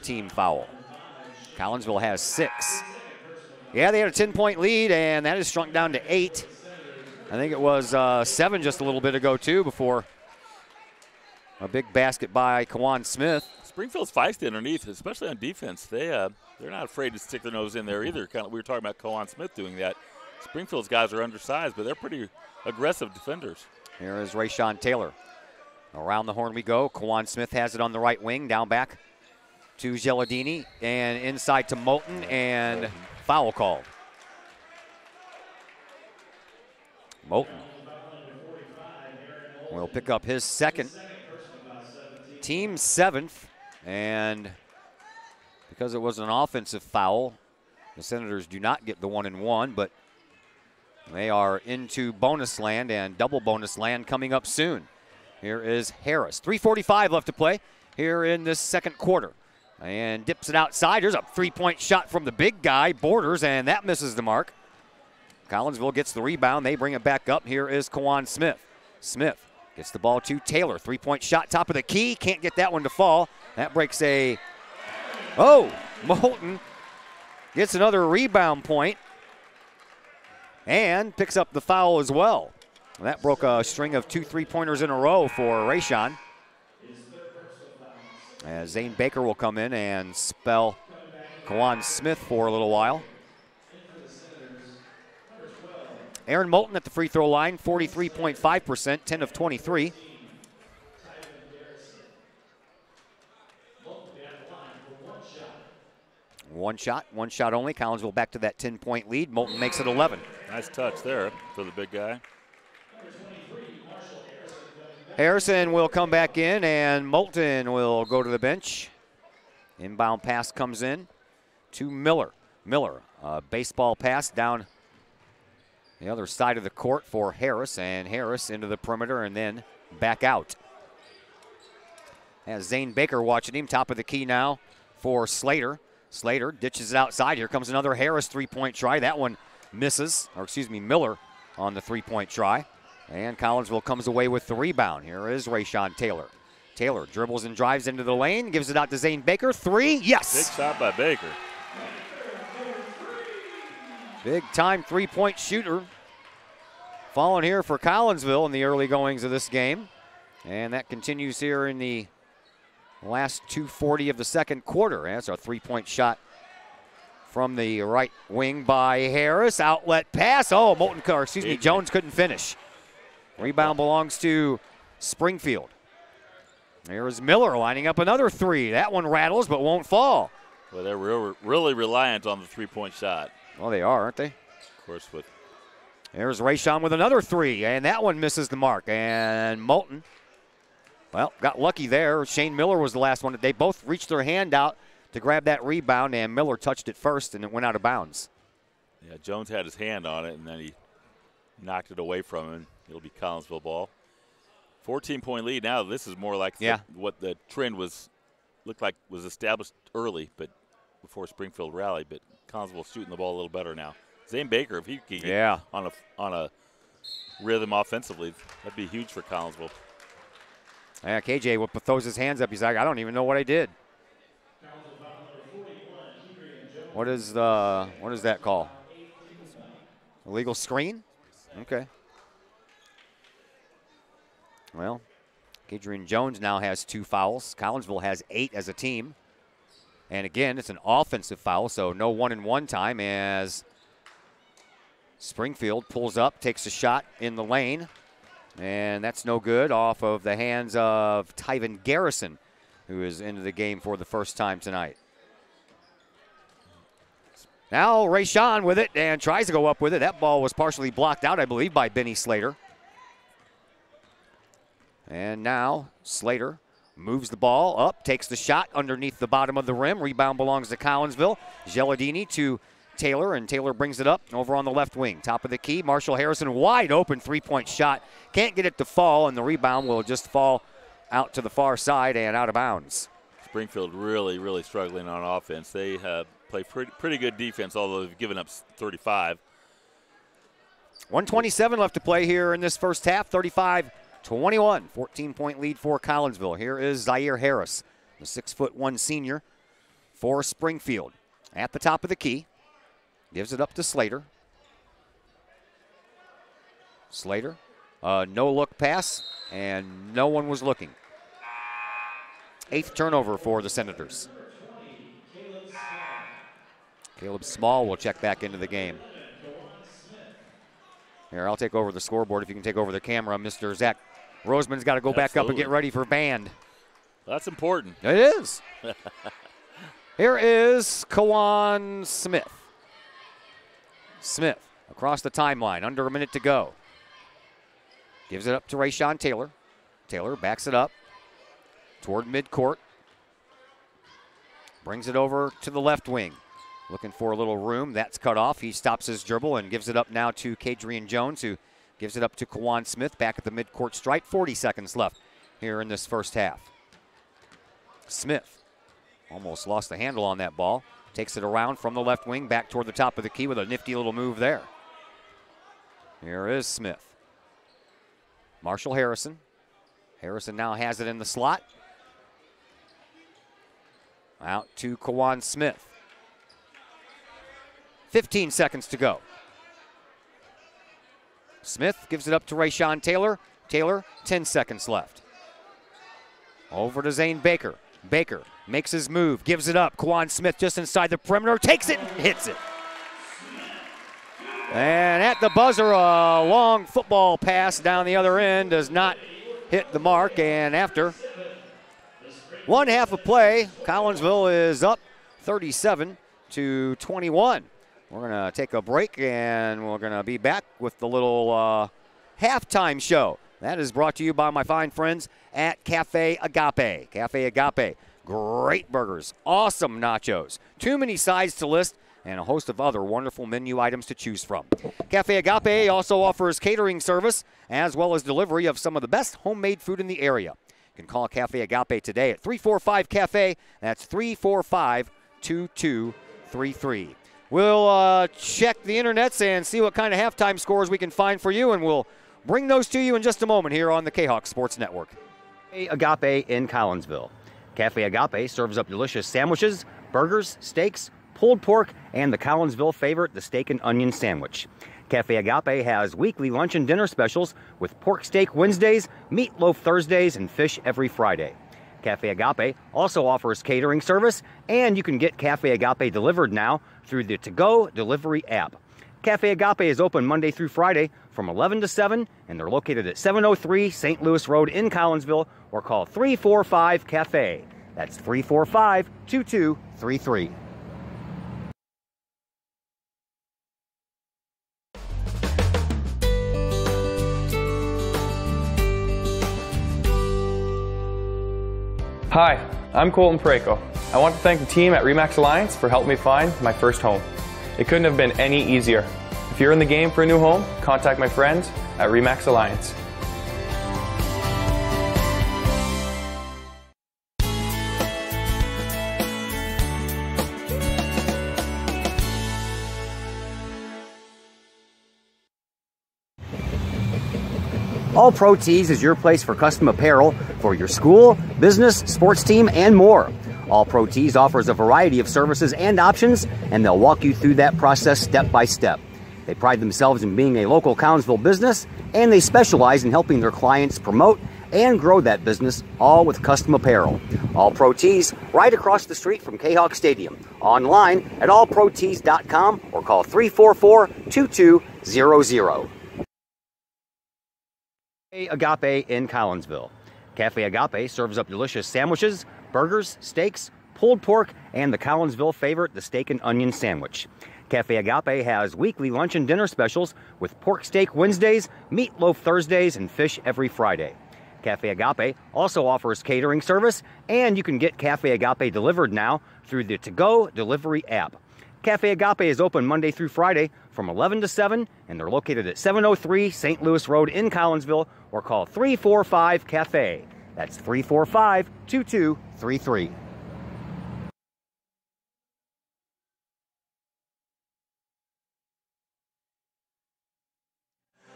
team foul. Collinsville has 6. Yeah, they had a 10-point lead, and that has shrunk down to 8. I think it was 7 just a little bit ago, too, before a big basket by Kawan Smith. Springfield's feisty underneath, especially on defense. They're not afraid to stick their nose in there either. We were talking about Kawan Smith doing that. Springfield's guys are undersized, but they're pretty aggressive defenders. Here is Rayshon Taylor. Around the horn we go. Kawan Smith has it on the right wing, down back to Geladini, and inside to Moulton, and foul called. Moulton will pick up his 2nd, team 7th, and because it was an offensive foul, the Senators do not get the 1-and-1, but they are into bonus land and double bonus land coming up soon. Here is Harris. 3:45 left to play here in this 2nd quarter. And dips it outside. There's a 3-point shot from the big guy, Borders, and that misses the mark. Collinsville gets the rebound. They bring it back up. Here is Kawan Smith. Smith gets the ball to Taylor. 3-point shot, top of the key. Can't get that one to fall. That breaks a... Oh, Moulton gets another rebound point and picks up the foul as well. That broke a string of 2 3-pointers in a row for Rayshon. As Zane Baker will come in and spell Kawan Smith for a little while. Aaron Moulton at the free throw line, 43.5%, 10 of 23. One shot only. Collinsville back to that 10-point lead. Moulton makes it 11. Nice touch there for the big guy. Harrison will come back in, and Moulton will go to the bench. Inbound pass comes in to Miller. Miller, baseball pass down the other side of the court for Harris, and Harris into the perimeter and then back out. Has Zane Baker watching him, top of the key now for Slater. Slater ditches it outside. Here comes another Harris three-point try. That one misses, or excuse me, Miller on the three-point try. And Collinsville comes away with the rebound. Here is Rayshawn Taylor. Taylor dribbles and drives into the lane, gives it out to Zane Baker. Three, yes! Big shot by Baker. Big-time three-point shooter. Falling here for Collinsville in the early goings of this game. And that continues here in the last 2:40 of the second quarter. That's a three-point shot from the right wing by Harris. Outlet pass. Oh, Jones couldn't finish. Rebound belongs to Springfield. There's Miller lining up another three. That one rattles but won't fall. Well, they're really reliant on the three-point shot. Well, they are, aren't they? Of course. There's Rayshawn with another three, and that one misses the mark. And Moulton, well, got lucky there. Shane Miller was the last one. They both reached their hand out to grab that rebound, and Miller touched it first, and it went out of bounds. Yeah, Jones had his hand on it, and then he knocked it away from him. It'll be Collinsville ball. 14-point lead now. This is more like what the trend looked like was established early, but before Springfield rallied. But Collinsville shooting the ball a little better now. Zane Baker, if he can get on a rhythm offensively, that'd be huge for Collinsville. Yeah, KJ throws his hands up. He's like, I don't even know what I did. What is that call? Illegal screen? Okay. Well, Kadrian Jones now has 2 fouls. Collinsville has 8 as a team. And again, it's an offensive foul, so no 1-and-1 time as Springfield pulls up, takes a shot in the lane. And that's no good, off of the hands of Tyven Garrison, who is into the game for the first time tonight. Now Rayshawn with it and tries to go up with it. That ball was partially blocked out, I believe, by Benny Slater. And now Slater moves the ball up, takes the shot underneath the bottom of the rim. Rebound belongs to Collinsville. Geladini to Taylor, and Taylor brings it up over on the left wing. Top of the key, Marshall Harrison, wide open three-point shot. Can't get it to fall, and the rebound will just fall out to the far side and out of bounds. Springfield really struggling on offense. They play pretty good defense, although they've given up 35. 1:27 left to play here in this first half, 35-21. 14-point lead for Collinsville. Here is Zaire Harris, the 6'1" senior for Springfield. At the top of the key, gives it up to Slater. Slater, no-look pass, and no one was looking. 8th turnover for the Senators. Caleb Small will check back into the game. Here, I'll take over the scoreboard if you can take over the camera. Mr. Zach Roseman's got to go back up and get ready for band. That's important. It is. Here is Kawan Smith. Smith across the timeline, under a minute to go. Gives it up to Rayshawn Taylor. Taylor backs it up toward midcourt. Brings it over to the left wing. Looking for a little room. That's cut off. He stops his dribble and gives it up now to Kadrian Jones, who gives it up to Kawan Smith back at the midcourt stripe. 40 seconds left here in this first half. Smith almost lost the handle on that ball. Takes it around from the left wing back toward the top of the key with a nifty little move there. Here is Smith. Marshall Harrison. Harrison now has it in the slot. Out to Kawan Smith. 15 seconds to go. Smith gives it up to Rayshawn Taylor. Taylor, 10 seconds left. Over to Zane Baker. Baker makes his move, gives it up. Kawan Smith just inside the perimeter, takes it and hits it. And at the buzzer, a long football pass down the other end does not hit the mark. And after 1 half of play, Collinsville is up 37-21. We're going to take a break, and we're going to be back with the little halftime show. That is brought to you by my fine friends at Cafe Agape. Cafe Agape, great burgers, awesome nachos, too many sides to list, and a host of other wonderful menu items to choose from. Cafe Agape also offers catering service as well as delivery of some of the best homemade food in the area. You can call Cafe Agape today at 345-CAFE. That's 345-2233. We'll check the internets and see what kind of halftime scores we can find for you, and we'll bring those to you in just a moment here on the Kahok Sports Network. Agape in Collinsville. Cafe Agape serves up delicious sandwiches, burgers, steaks, pulled pork, and the Collinsville favorite, the steak and onion sandwich. Cafe Agape has weekly lunch and dinner specials with pork steak Wednesdays, meatloaf Thursdays, and fish every Friday. Cafe Agape also offers catering service, and you can get Cafe Agape delivered now through the to-go delivery app. Cafe Agape is open Monday through Friday from 11 to 7, and they're located at 703 St. Louis Road in Collinsville, or call 345-CAFE. That's 345-2233. Hi, I'm Colton Pareko. I want to thank the team at RE/MAX Alliance for helping me find my first home. It couldn't have been any easier. If you're in the game for a new home, contact my friends at RE/MAX Alliance. All Pro Tees is your place for custom apparel for your school, business, sports team, and more. All Pro Tees offers a variety of services and options, and they'll walk you through that process step by step. They pride themselves in being a local Collinsville business, and they specialize in helping their clients promote and grow that business, all with custom apparel. All Pro Tees, right across the street from Kahok Stadium. Online at allprotees.com or call 344-2200. Agape in Collinsville. Cafe Agape serves up delicious sandwiches, burgers, steaks, pulled pork, and the Collinsville favorite, the steak and onion sandwich. Cafe Agape has weekly lunch and dinner specials with pork steak Wednesdays, meatloaf Thursdays, and fish every Friday. Cafe Agape also offers catering service, and you can get Cafe Agape delivered now through the to-go delivery app. Cafe Agape is open Monday through Friday from 11 to 7, and they're located at 703 St. Louis Road in Collinsville, or call 345-CAFE. That's 345-2233.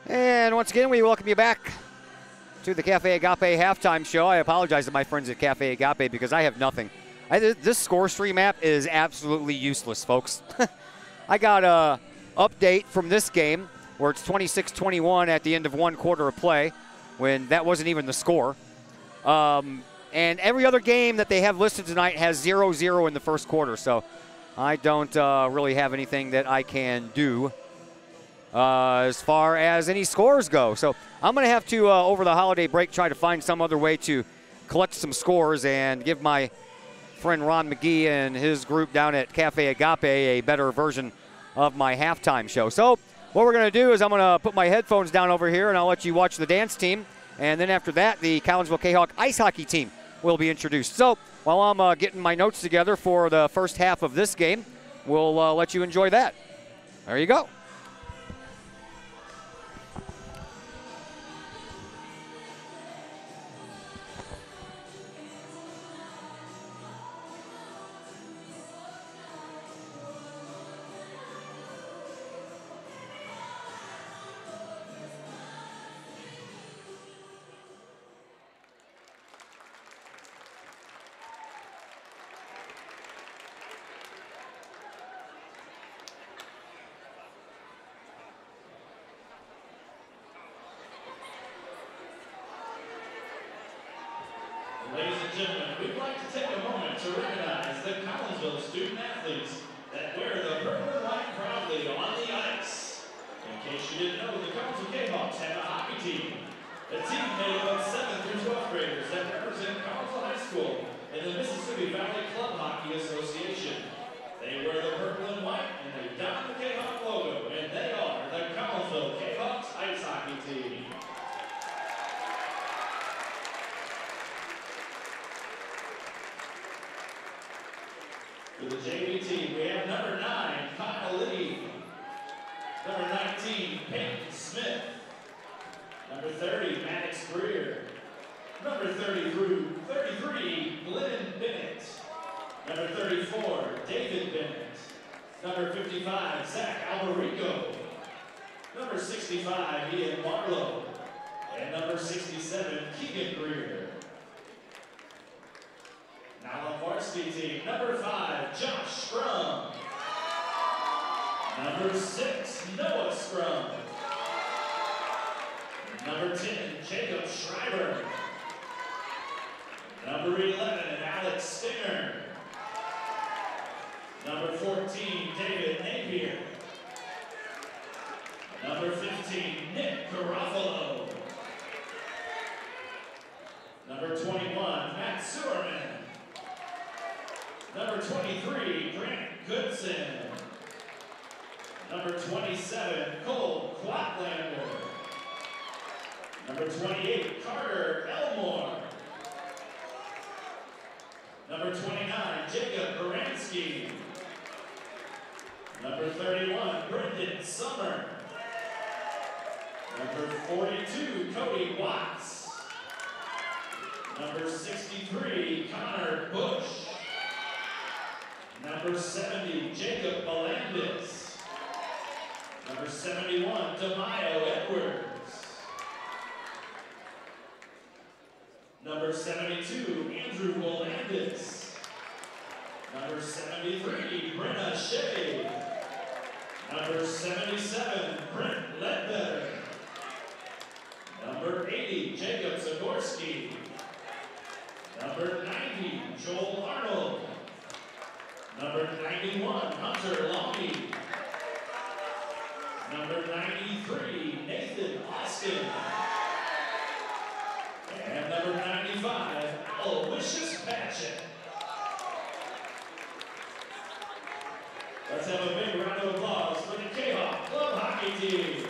And once again, we welcome you back to the Cafe Agape halftime show. I apologize to my friends at Cafe Agape because I have nothing. This score stream app is absolutely useless, folks. I got a update from this game where it's 26-21 at the end of one quarter of play when that wasn't even the score. And every other game that they have listed tonight has 0-0 in the first quarter, so I don't really have anything that I can do as far as any scores go. So I'm going to have to, over the holiday break, try to find some other way to collect some scores and give my friend Ron McGee and his group down at Cafe Agape a better version of my halftime show. So what we're going to do is I'm going to put my headphones down over here, and I'll let you watch the dance team. And then after that, the Collinsville Kahok ice hockey team will be introduced. So while I'm getting my notes together for the first half of this game, we'll let you enjoy that. There you go. Ladies and gentlemen, we'd like to take a moment to recognize the Collinsville student athletes that wear the purple and white proudly on the ice. In case you didn't know, the Collinsville Kahawks have a hockey team. A team made up of 7th through 12th graders that represent Collinsville High School in the Mississippi Valley Club Hockey Association. They wear the purple and white and they don the Number 55, Zach Alberico. Number 65, Ian Marlowe. And number 67, Keegan Greer. Now on varsity team, number 5, Josh Scrum. Number 6, Noah Scrum. Number 10, Jacob Schreiber. Number 11, Alex Stinger. Number 14, David Napier. Number 15, Nick Garofalo. Number 21, Matt Sewerman. Number 23, Grant Goodson. Number 27, Cole Quatlander. Number 28, Carter Elmore. Number 29, Jacob Baranski. Number 31, Brendan Summer. Number 42, Cody Watts. Number 63, Connor Bush. Number 70, Jacob Melendez. Number 71, DeMaio Edwards. Number 72, Andrew Volandis. Number 73, Brenna Shea. Number 77, Brent Ledbetter. Number 80, Jacob Zagorski. Number 90, Joel Arnold. Number 91, Hunter Longy. Number 93, Nathan Austin. And number 95, Aloysius Patchett. Let's have a big round of applause for the Kahok Club Hockey Team.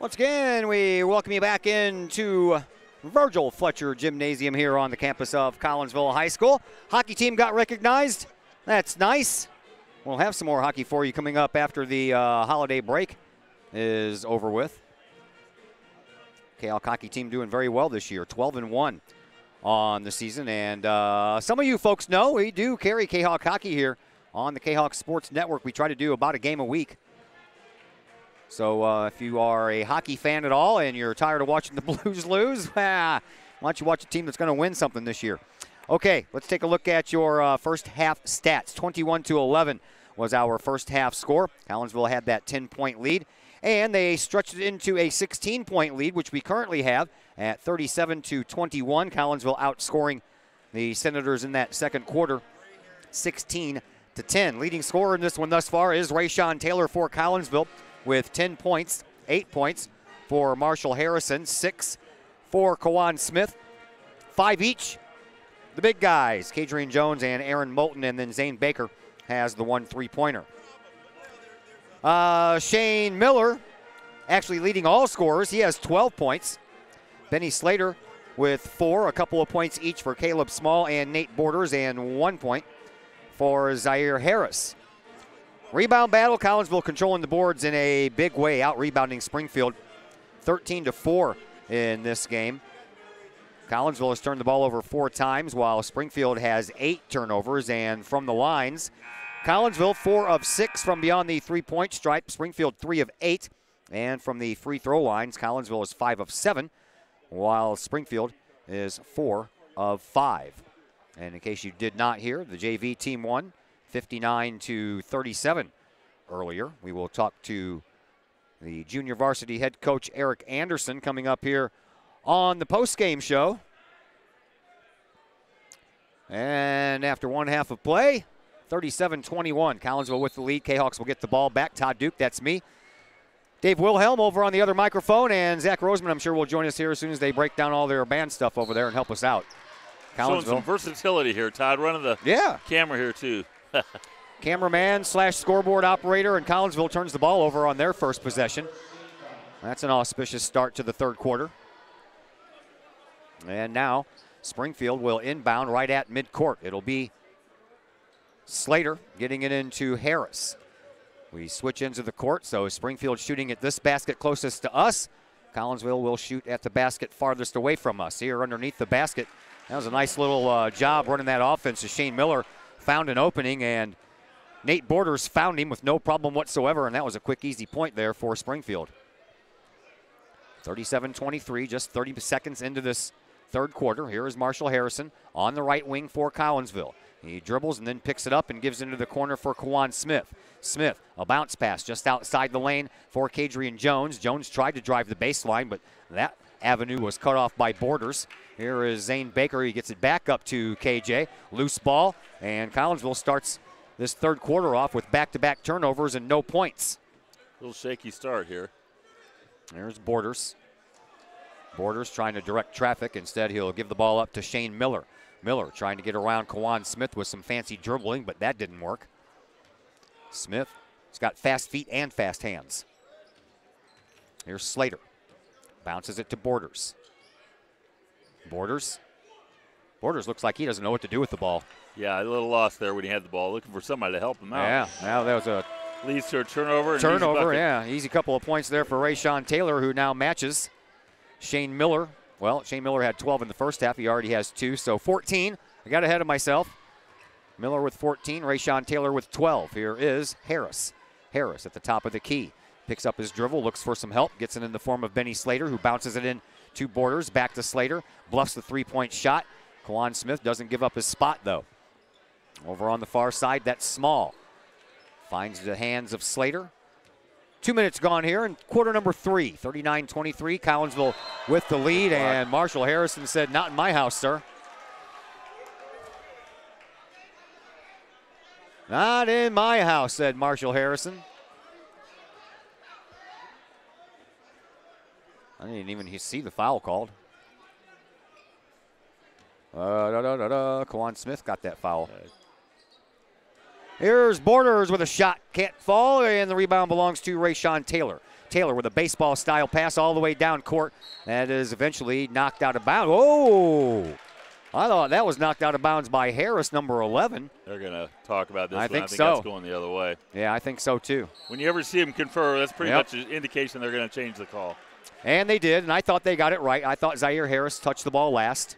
Once again, we welcome you back into Virgil Fletcher Gymnasium here on the campus of Collinsville High School. Hockey team got recognized. That's nice. We'll have some more hockey for you coming up after the holiday break is over with. Kahok hockey team doing very well this year, 12-1 on the season. And some of you folks know we do carry Kahok hockey here on the Kahok Sports Network. We try to do about a game a week. So if you are a hockey fan at all and you're tired of watching the Blues lose, why don't you watch a team that's going to win something this year? Okay, let's take a look at your first half stats. 21-11 was our first half score. Collinsville had that 10-point lead, and they stretched it into a 16-point lead, which we currently have at 37-21. Collinsville outscoring the Senators in that second quarter, 16-10. Leading scorer in this one thus far is Rayshawn Taylor for Collinsville, with 10 points, 8 points for Marshall Harrison, 6 for Kawan Smith, 5 each. The big guys, Kadrian Jones and Aaron Moulton, and then Zane Baker has the 1 3-pointer. Shane Miller actually leading all scorers. He has 12 points. Benny Slater with 4, a couple of points each for Caleb Small and Nate Borders, and 1 point for Zaire Harris. Rebound battle, Collinsville controlling the boards in a big way, out-rebounding Springfield 13-4 in this game. Collinsville has turned the ball over 4 times, while Springfield has 8 turnovers. And from the lines, Collinsville 4 of 6 from beyond the 3-point stripe. Springfield 3 of 8. And from the free throw lines, Collinsville is 5 of 7, while Springfield is 4 of 5. And in case you did not hear, the JV team won 59-37 earlier. We will talk to the junior varsity head coach Eric Anderson coming up here on the postgame show. And after one half of play, 37-21. Collinsville with the lead. Kahawks will get the ball back. Todd Duke, that's me. Dave Wilhelm over on the other microphone, and Zach Roseman, I'm sure, will join us here as soon as they break down all their band stuff over there and help us out. Showing some versatility here, Todd. Running the camera here, too. Cameraman / scoreboard operator, and Collinsville turns the ball over on their first possession. That's an auspicious start to the third quarter. And now Springfield will inbound right at midcourt. It'll be Slater getting it into Harris. We switch into the court, so Springfield shooting at this basket closest to us. Collinsville will shoot at the basket farthest away from us. Here underneath the basket, that was a nice little job running that offense as Shane Miller found an opening, and Nate Borders found him with no problem whatsoever, and that was a quick, easy point there for Springfield. 37-23, just 30 seconds into this third quarter. Here is Marshall Harrison on the right wing for Collinsville. He dribbles and then picks it up and gives into the corner for Kawan Smith. Smith, a bounce pass just outside the lane for Kadrian Jones. Jones tried to drive the baseline, but that avenue was cut off by Borders. Here is Zane Baker. He gets it back up to KJ. Loose ball, and Collinsville starts this third quarter off with back-to-back turnovers and no points. Little shaky start here. There's Borders. Borders trying to direct traffic. Instead, he'll give the ball up to Shane Miller. Miller trying to get around Kawan Smith with some fancy dribbling, but that didn't work. Smith has got fast feet and fast hands. Here's Slater. Bounces it to Borders. Borders looks like he doesn't know what to do with the ball. Yeah, a little lost there when he had the ball, looking for somebody to help him out. Yeah, now that was a leads to a turnover. Turnover, yeah. Easy couple of points there for Rayshawn Taylor, who now matches Shane Miller. Well, Shane Miller had 12 in the first half. He already has 2, so 14. I got ahead of myself. Miller with 14, Rayshawn Taylor with 12. Here is Harris. Harris at the top of the key. Picks up his dribble, looks for some help, gets it in the form of Benny Slater, who bounces it in to Borders, back to Slater, bluffs the three-point shot. Kawan Smith doesn't give up his spot, though. Over on the far side, that's Small. Finds the hands of Slater. 2 minutes gone here in quarter number 3. 39-23, Collinsville with the lead, and Marshall Harrison said, "Not in my house, sir." Not in my house, said Marshall Harrison. I didn't even see the foul called. Kawan Smith got that foul. Here's Borders with a shot. Can't fall, and the rebound belongs to Rayshawn Taylor. Taylor with a baseball-style pass all the way down court. That is eventually knocked out of bounds. Oh! I thought that was knocked out of bounds by Harris, number 11. They're going to talk about this. I think so. That's going the other way. Yeah, I think so, too. When you ever see them confer, that's pretty much an indication they're going to change the call. And they did, and I thought they got it right. I thought Zaire Harris touched the ball last.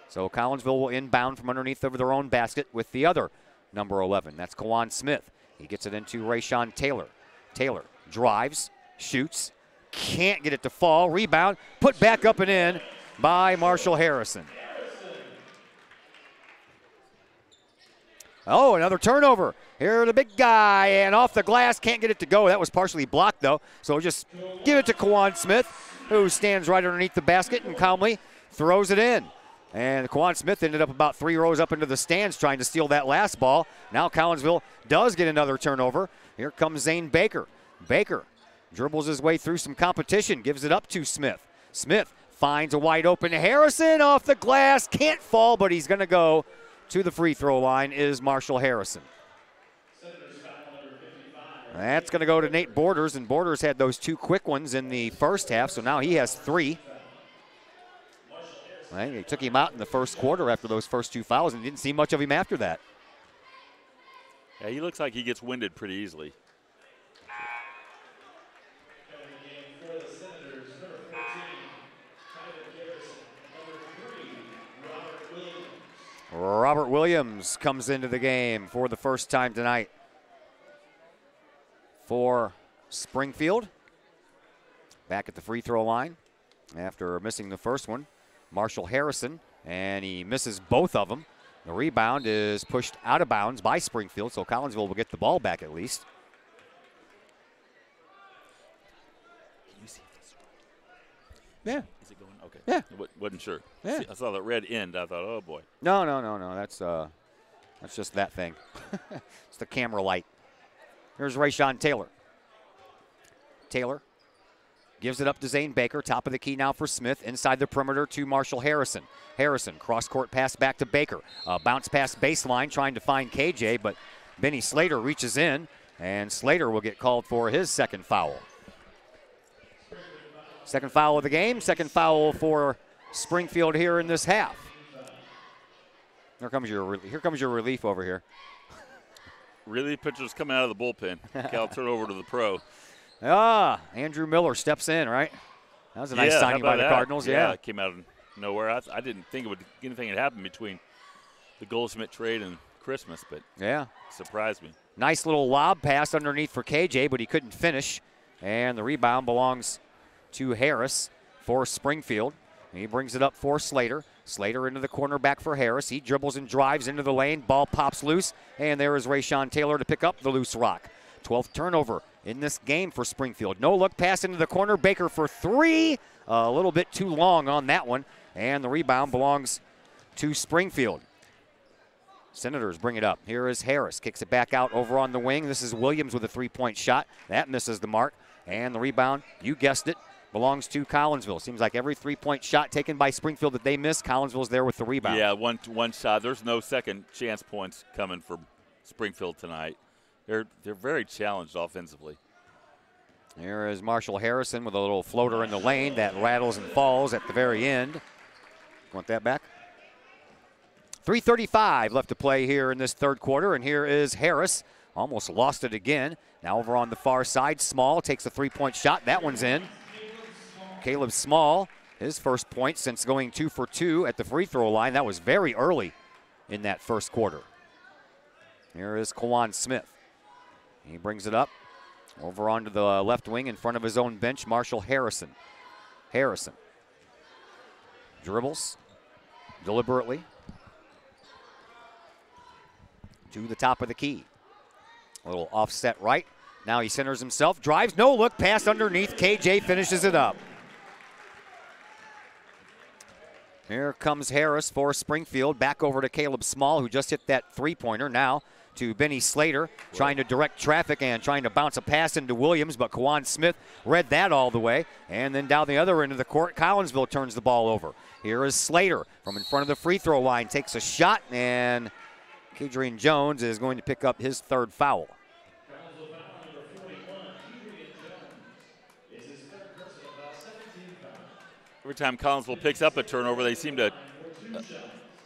So Collinsville will inbound from underneath of their own basket with the other number 11. That's Kawan Smith. He gets it into Rayshawn Taylor. Taylor drives, shoots, can't get it to fall. Rebound, put back up and in by Marshall Harrison. Oh, another turnover. Here the big guy, and off the glass, can't get it to go. That was partially blocked, though. So just give it to Kawan Smith, who stands right underneath the basket and calmly throws it in. And Kawan Smith ended up about 3 rows up into the stands trying to steal that last ball. Now Collinsville does get another turnover. Here comes Zane Baker. Baker dribbles his way through some competition, gives it up to Smith. Smith finds a wide open Harrison off the glass. Can't fall, but he's going to go to the free throw line is Marshall Harrison. That's going to go to Nate Borders, and Borders had those 2 quick ones in the first half, so now he has 3. They took him out in the first quarter after those first 2 fouls and didn't see much of him after that. Yeah, he looks like he gets winded pretty easily. Robert Williams comes into the game for the first time tonight for Springfield. back at the free throw line after missing the first one. Marshall Harrison, and he misses both of them. The rebound is pushed out of bounds by Springfield, so Collinsville will get the ball back at least. Can you see if this is right? Yeah. Is it going? Okay. Yeah. Wasn't sure. Yeah. See, I saw the red end. I thought, oh boy. No. That's just that thing. It's the camera light. Here's Rayshawn Taylor. Taylor gives it up to Zane Baker. Top of the key now for Smith. Inside the perimeter to Marshall Harrison. Harrison, cross-court pass back to Baker. Bounce pass baseline, trying to find KJ, but Benny Slater reaches in, and Slater will get called for his second foul. Second foul of the game. Second foul for Springfield here in this half. Here comes your relief over here. Relief pitchers coming out of the bullpen. Cal turn over to the pro. Andrew Miller steps in, right? That was a nice signing by the Cardinals. Yeah, it came out of nowhere. I didn't think anything had happened between the Goldschmidt trade and Christmas, but yeah, surprised me. Nice little lob pass underneath for KJ, but he couldn't finish. And the rebound belongs to Harris for Springfield. He brings it up for Slater. Slater into the corner back for Harris. He dribbles and drives into the lane. Ball pops loose, and there is Rayshawn Taylor to pick up the loose rock. 12th turnover in this game for Springfield. No look pass into the corner. Baker for three. A little bit too long on that one. And the rebound belongs to Springfield. Senators bring it up. Here is Harris. Kicks it back out over on the wing. This is Williams with a three-point shot. That misses the mark. And the rebound, you guessed it, belongs to Collinsville. Seems like every three-point shot taken by Springfield that they miss, Collinsville's there with the rebound. Yeah, one shot. There's no second chance points coming for Springfield tonight. They're very challenged offensively. Here is Marshall Harrison with a little floater in the lane that rattles and falls at the very end. Want that back? 3:35 left to play here in this third quarter, and here is Harris. Almost lost it again. Now over on the far side, Small takes a three-point shot. That one's in. Caleb Small, his first point since going 2 for 2 at the free throw line. That was very early in that first quarter. Here is Kawan Smith. He brings it up over onto the left wing in front of his own bench, Marshall Harrison. Harrison dribbles deliberately to the top of the key. A little offset right. Now he centers himself, drives, no look, pass underneath. KJ finishes it up. Here comes Harris for Springfield. Back over to Caleb Small, who just hit that three-pointer. Now to Benny Slater, trying to direct traffic and trying to bounce a pass into Williams, but Kawan Smith read that all the way. And then down the other end of the court, Collinsville turns the ball over. Here is Slater from in front of the free throw line, takes a shot, and Kadrian Jones is going to pick up his third foul. Every time Collinsville picks up a turnover, they seem to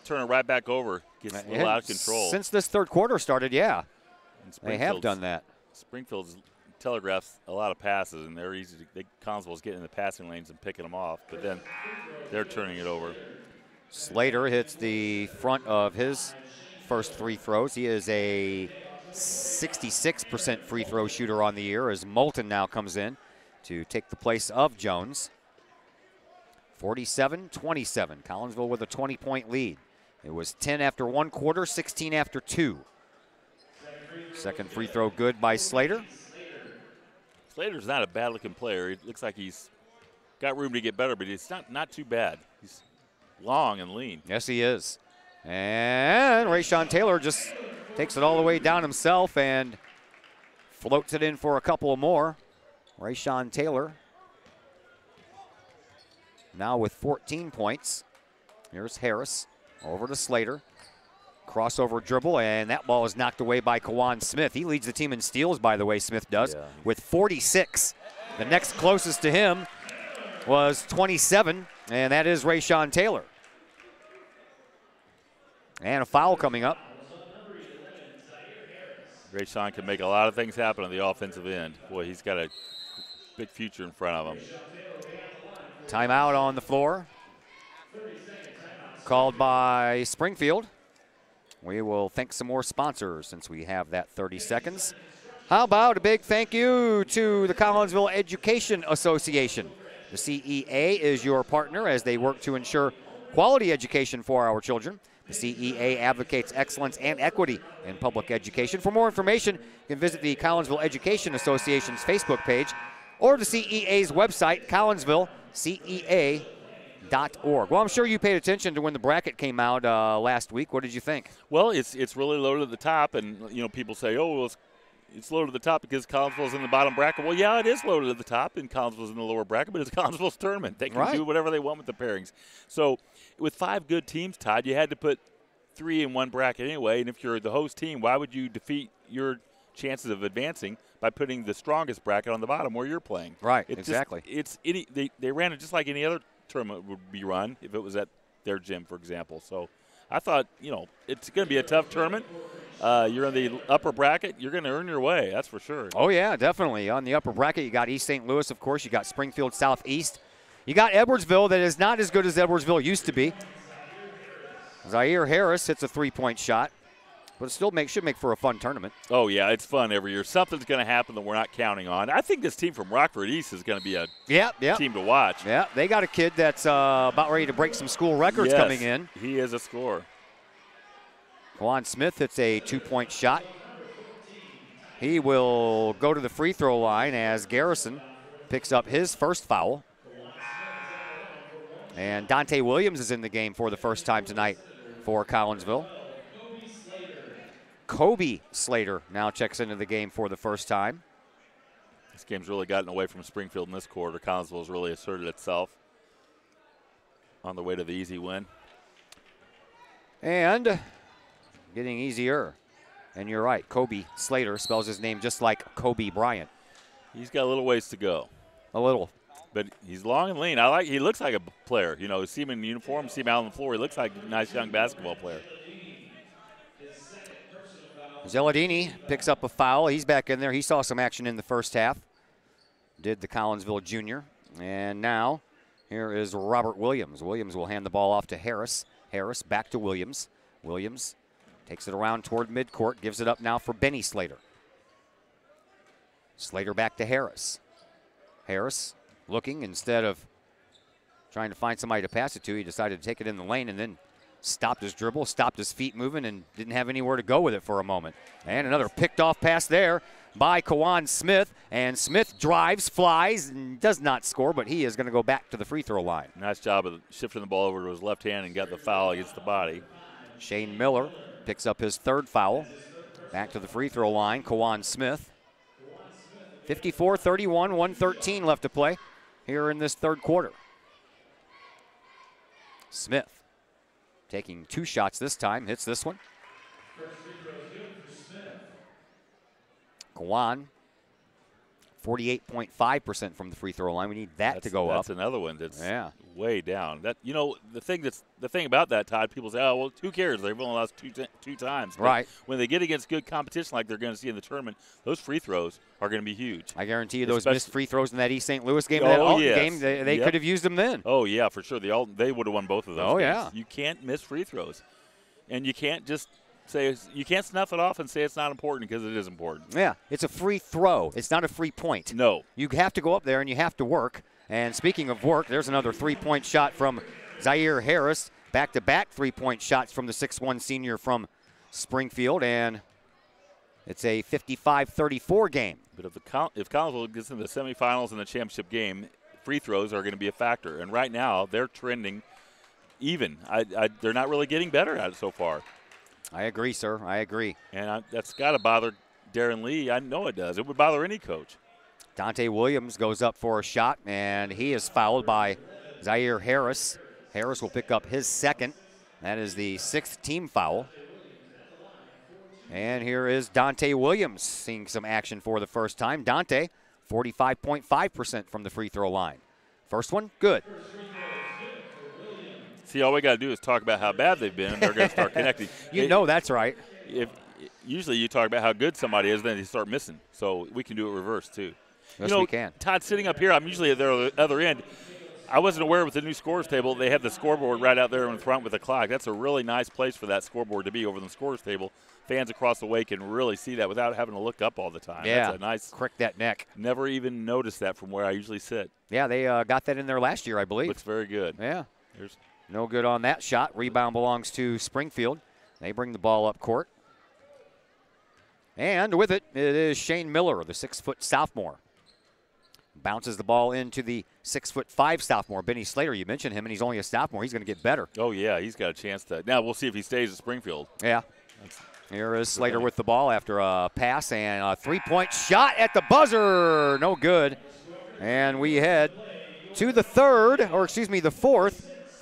turn it right back over. Gets a little out of control. Since this third quarter started, yeah, they have done that. Springfield's telegraphs a lot of passes, and they're easy to, Collinsville's getting in the passing lanes and picking them off, but then they're turning it over. Slater hits the front of his first three throws. He is a 66% free throw shooter on the year as Moulton now comes in to take the place of Jones. 47-27. Collinsville with a 20-point lead. It was 10 after one quarter, 16 after two. Second free throw good by Slater. Slater's not a bad-looking player. It looks like he's got room to get better, but it's not too bad. He's long and lean. Yes, he is. And Rayshawn Taylor just takes it all the way down himself and floats it in for a couple more. Rayshawn Taylor now with 14 points. Here's Harris over to Slater. Crossover dribble, and that ball is knocked away by Kawan Smith. He leads the team in steals, by the way, Smith does, with 46. The next closest to him was 27, and that is Rayshawn Taylor. And a foul coming up. Rayshawn can make a lot of things happen on the offensive end. Boy, he's got a big future in front of him. Timeout on the floor. Called by Springfield. We will thank some more sponsors since we have that 30 seconds. How about a big thank you to the Collinsville Education Association? The CEA is your partner as they work to ensure quality education for our children. The CEA advocates excellence and equity in public education. For more information, you can visit the Collinsville Education Association's Facebook page or the CEA's website, collinsvillecea.org. Well, I'm sure you paid attention to when the bracket came out last week. What did you think? Well, it's really loaded at the top, and people say, oh, well, it's loaded at the top because Collinsville's in the bottom bracket. Well, yeah, it is loaded at the top, and Collinsville's in the lower bracket, but it's Collinsville's tournament. They can do whatever they want with the pairings. So with 5 good teams, Todd, you had to put 3 in one bracket anyway, and if you're the host team, why would you defeat your chances of advancing by putting the strongest bracket on the bottom where you're playing? Right, exactly. They ran it just like any other tournament would be run if it was at their gym, for example. So I thought, it's going to be a tough tournament. You're in the upper bracket. You're going to earn your way, that's for sure. Oh, yeah, definitely. On the upper bracket, you got East St. Louis, of course. You got Springfield Southeast. You got Edwardsville that is not as good as Edwardsville used to be. Zaire Harris hits a 3-point shot, but it still should make for a fun tournament. Oh, yeah, it's fun every year. Something's going to happen that we're not counting on. I think this team from Rockford East is going to be a team to watch. Yeah, they got a kid that's about ready to break some school records coming in. He is a scorer. Juan Smith hits a 2-point shot. He will go to the free throw line as Garrison picks up his first foul. And Dante Williams is in the game for the first time tonight for Collinsville. Kobe Slater now checks into the game for the first time. This game's really gotten away from Springfield in this quarter. Collinsville's really asserted itself on the way to the easy win. And getting easier. And you're right, Kobe Slater spells his name just like Kobe Bryant. He's got a little ways to go. A little. But he's long and lean. He looks like a player. See him in uniform, see him out on the floor. He looks like a nice young basketball player. Zelladini picks up a foul. He's back in there. He saw some action in the first half. Did the Collinsville junior. And now here is Robert Williams. Williams will hand the ball off to Harris. Harris back to Williams. Williams takes it around toward midcourt. Gives it up now for Benny Slater. Slater back to Harris. Harris looking, instead of trying to find somebody to pass it to, he decided to take it in the lane and then stopped his dribble, stopped his feet moving, and didn't have anywhere to go with it for a moment. And another picked off pass there by Kawan Smith. And Smith drives, flies, and does not score, but he is going to go back to the free throw line. Nice job of shifting the ball over to his left hand and got the foul against the body. Shane Miller picks up his 3rd foul. Back to the free throw line, Kawan Smith. 54-31, 1:13 left to play here in this 3rd quarter. Smith taking 2 shots this time, hits this one. Kawan, 48.5% from the free throw line. We need that to go up. That's another one that's way down. That the thing about that, Todd, people say, oh, well, who cares? They've only lost two times. But right. When they get against good competition like they're going to see in the tournament, those free throws are going to be huge. I guarantee you those missed free throws in that East St. Louis game, they could have used them then. Oh, yeah, for sure. They would have won both of those games. Yeah. You can't miss free throws. And you can't just you can't snuff it off and say it's not important, because it is important. Yeah, it's a free throw. It's not a free point. No. You have to go up there and you have to work. And speaking of work, there's another 3-point shot from Zaire Harris. Back-to-back 3-point shots from the 6'1 senior from Springfield. And it's a 55-34 game. But if Collinsville gets into the semifinals and the championship game, free throws are going to be a factor. And right now, they're trending even. They're not really getting better at it so far. I agree, sir. I agree. And that's got to bother Darren Lee. I know it does. It would bother any coach. Dante Williams goes up for a shot, and he is fouled by Zaire Harris. Harris will pick up his 2nd. That is the 6th team foul. And here is Dante Williams seeing some action for the first time. Dante, 45.5% from the free throw line. First one, good. See, all we got to do is talk about how bad they've been, and they're going to start connecting. That's right. Usually you talk about how good somebody is, then they start missing. So we can do it reverse, too. Yes, we can. Todd, sitting up here, I'm usually at the other end. I wasn't aware with the new scores table, they have the scoreboard right out there in front with the clock. That's a really nice place for that scoreboard to be over the scores table. Fans across the way can really see that without having to look up all the time. Yeah, that's a nice. Crick that neck. Never even noticed that from where I usually sit. Yeah, they got that in there last year, I believe. Looks very good. Yeah. Here's no good on that shot. Rebound belongs to Springfield. They bring the ball up court. And with it, it is Shane Miller, the 6-foot sophomore. Bounces the ball into the 6'5" sophomore, Benny Slater. You mentioned him, and he's only a sophomore. He's going to get better. Oh, yeah, he's got a chance to. Now we'll see if he stays at Springfield. Yeah. Here is Slater with the ball after a pass and a three-point shot at the buzzer. No good. And we head to the fourth,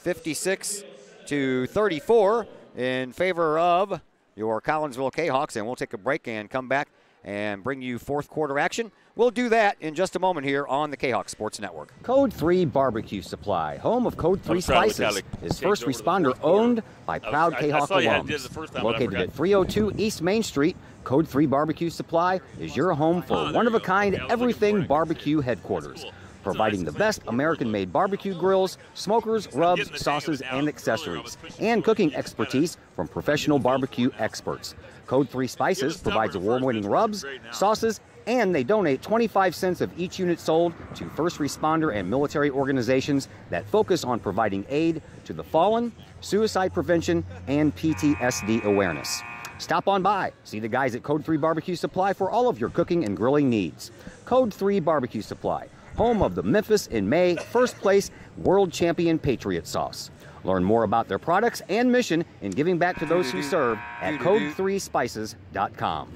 56-34 in favor of your Collinsville Kahawks. And we'll take a break and come back and bring you fourth quarter action. We'll do that in just a moment here on the Kahawk Sports Network. Code 3 Barbecue Supply, home of Code 3 Spices, is first responder owned by proud Kahawk alums. Located at 302 East Main Street, Code 3 Barbecue Supply is your home for one-of-a-kind everything barbecue headquarters. Providing the best American-made barbecue grills, smokers, rubs, sauces, and accessories, and cooking expertise from professional barbecue experts. Code 3 Spices provides award-winning rubs, sauces, and they donate 25 cents of each unit sold to first responder and military organizations that focus on providing aid to the fallen, suicide prevention, and PTSD awareness. Stop on by. See the guys at Code 3 Barbecue Supply for all of your cooking and grilling needs. Code 3 Barbecue Supply, home of the Memphis in May first place world champion Patriot sauce. Learn more about their products and mission in giving back to those who serve at code3spices.com.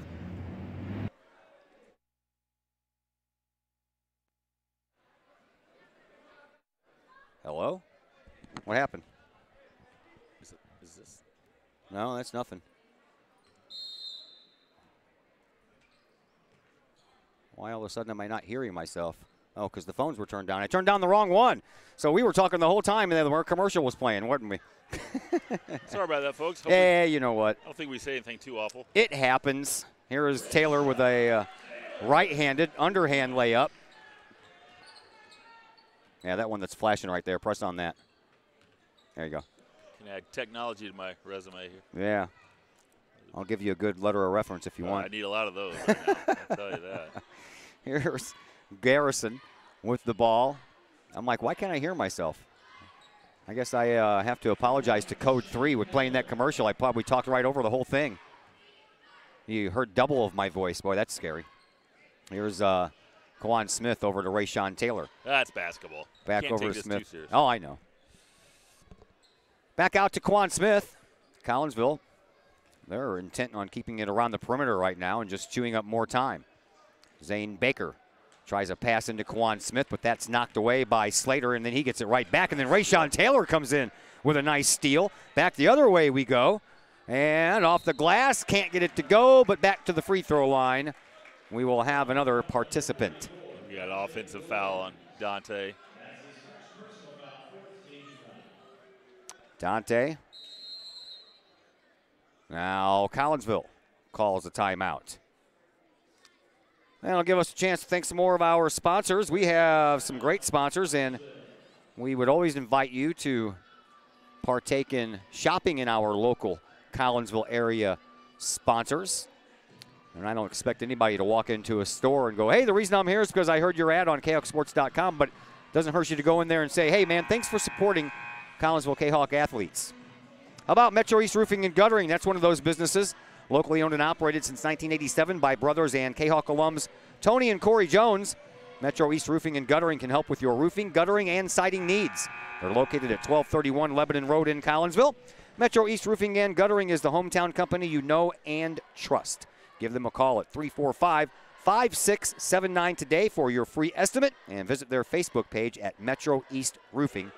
Hello? What happened? Is this? No, that's nothing. Why all of a sudden am I not hearing myself? Oh, because the phones were turned down. I turned down the wrong one. So we were talking the whole time, and then the commercial was playing, weren't we? Sorry about that, folks. Hey, you know what? I don't think we say anything too awful. It happens. Here is Taylor with a right-handed underhand layup. Yeah, that one that's flashing right there. Press on that. There you go. Can add technology to my resume here. Yeah. I'll give you a good letter of reference if you want. I need a lot of those right now. I'll tell you that. Here's Garrison with the ball. I'm like, why can't I hear myself? I guess I have to apologize to Code 3 with playing that commercial. I probably talked right over the whole thing. You heard double of my voice. Boy, that's scary. Here's Kawan Smith over to Rayshawn Taylor. That's basketball. Back over to Smith. Oh, I know. Back out to Kawan Smith. Collinsville, they're intent on keeping it around the perimeter right now and just chewing up more time. Zane Baker tries a pass into Kawan Smith, but that's knocked away by Slater, and then he gets it right back. And then Rayshawn Taylor comes in with a nice steal. Back the other way we go. And off the glass, can't get it to go, but back to the free throw line. We will have another participant. We got an offensive foul on Dante. Dante. Now Collinsville calls a timeout. That'll give us a chance to thank some more of our sponsors. We have some great sponsors, and we would always invite you to partake in shopping in our local Collinsville area sponsors. And I don't expect anybody to walk into a store and go, hey, the reason I'm here is because I heard your ad on KahokSports.com, but it doesn't hurt you to go in there and say, hey, man, thanks for supporting Collinsville Kahawk athletes. How about Metro East Roofing and Guttering? That's one of those businesses, locally owned and operated since 1987 by brothers and Kahawk alums Tony and Corey Jones. Metro East Roofing and Guttering can help with your roofing, guttering, and siding needs. They're located at 1231 Lebanon Road in Collinsville. Metro East Roofing and Guttering is the hometown company you know and trust. Give them a call at 345-5679 today for your free estimate, and visit their Facebook page at Metro East Roofing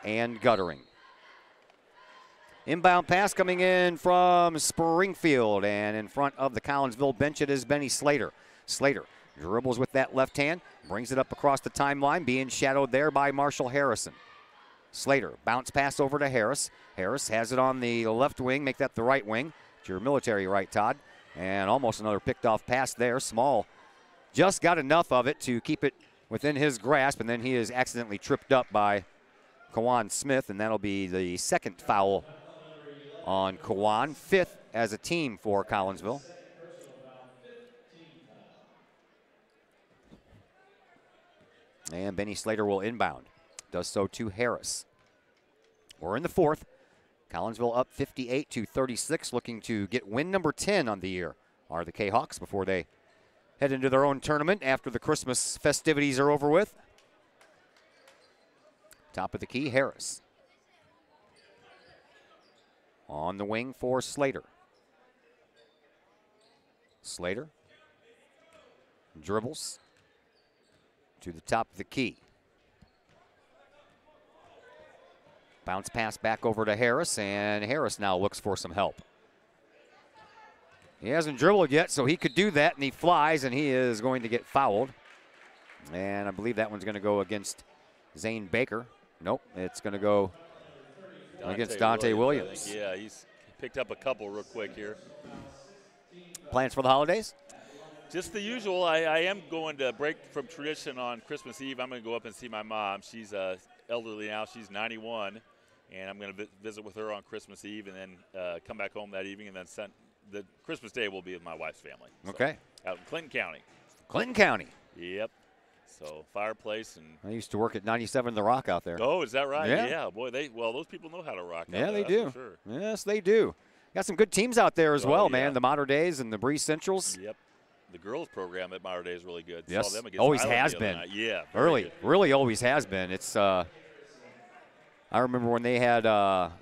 and Guttering. Inbound pass coming in from Springfield, and in front of the Collinsville bench it is Benny Slater. Slater dribbles with that left hand, brings it up across the timeline, being shadowed there by Marshall Harrison. Slater, bounce pass over to Harris. Harris has it on the left wing, make that the right wing. It's your military right, Todd. And almost another picked off pass there. Small just got enough of it to keep it within his grasp, and then he is accidentally tripped up by Kawan Smith, and that'll be the second foul on Kawan, 5th as a team for Collinsville. And Benny Slater will inbound. Does so to Harris. We're in the 4th. Collinsville up 58-36, looking to get win number 10 on the year, are the Kahawks, before they head into their own tournament after the Christmas festivities are over with. Top of the key, Harris. On the wing for Slater. Slater dribbles to the top of the key. Bounce pass back over to Harris, and Harris now looks for some help. He hasn't dribbled yet, so he could do that, and he flies, and he is going to get fouled. And I believe that one's going to go against Zane Baker. Nope, it's going to go against Dante Williams. Yeah, he's picked up a couple real quick here. Plans for the holidays? Just the usual. I am going to break from tradition on Christmas Eve. I'm going to go up and see my mom. She's elderly now. She's 91. And I'm going to visit with her on Christmas Eve and then come back home that evening. And then the Christmas Day will be with my wife's family. So, okay. Out in Clinton County. Clinton County. Yep. So fireplace. And I used to work at 97 The Rock out there. Oh, is that right? Yeah. Boy, those people know how to rock. Yeah, they that's do. for sure. Yes, they do. Got some good teams out there as well, yeah. man. The Mater Days and the Breeze Centrals. Yep. The girls program at Mater Day is really good. Yes, Saw them against always Highland has the other been. night. Yeah, really always has been. It's I remember when they had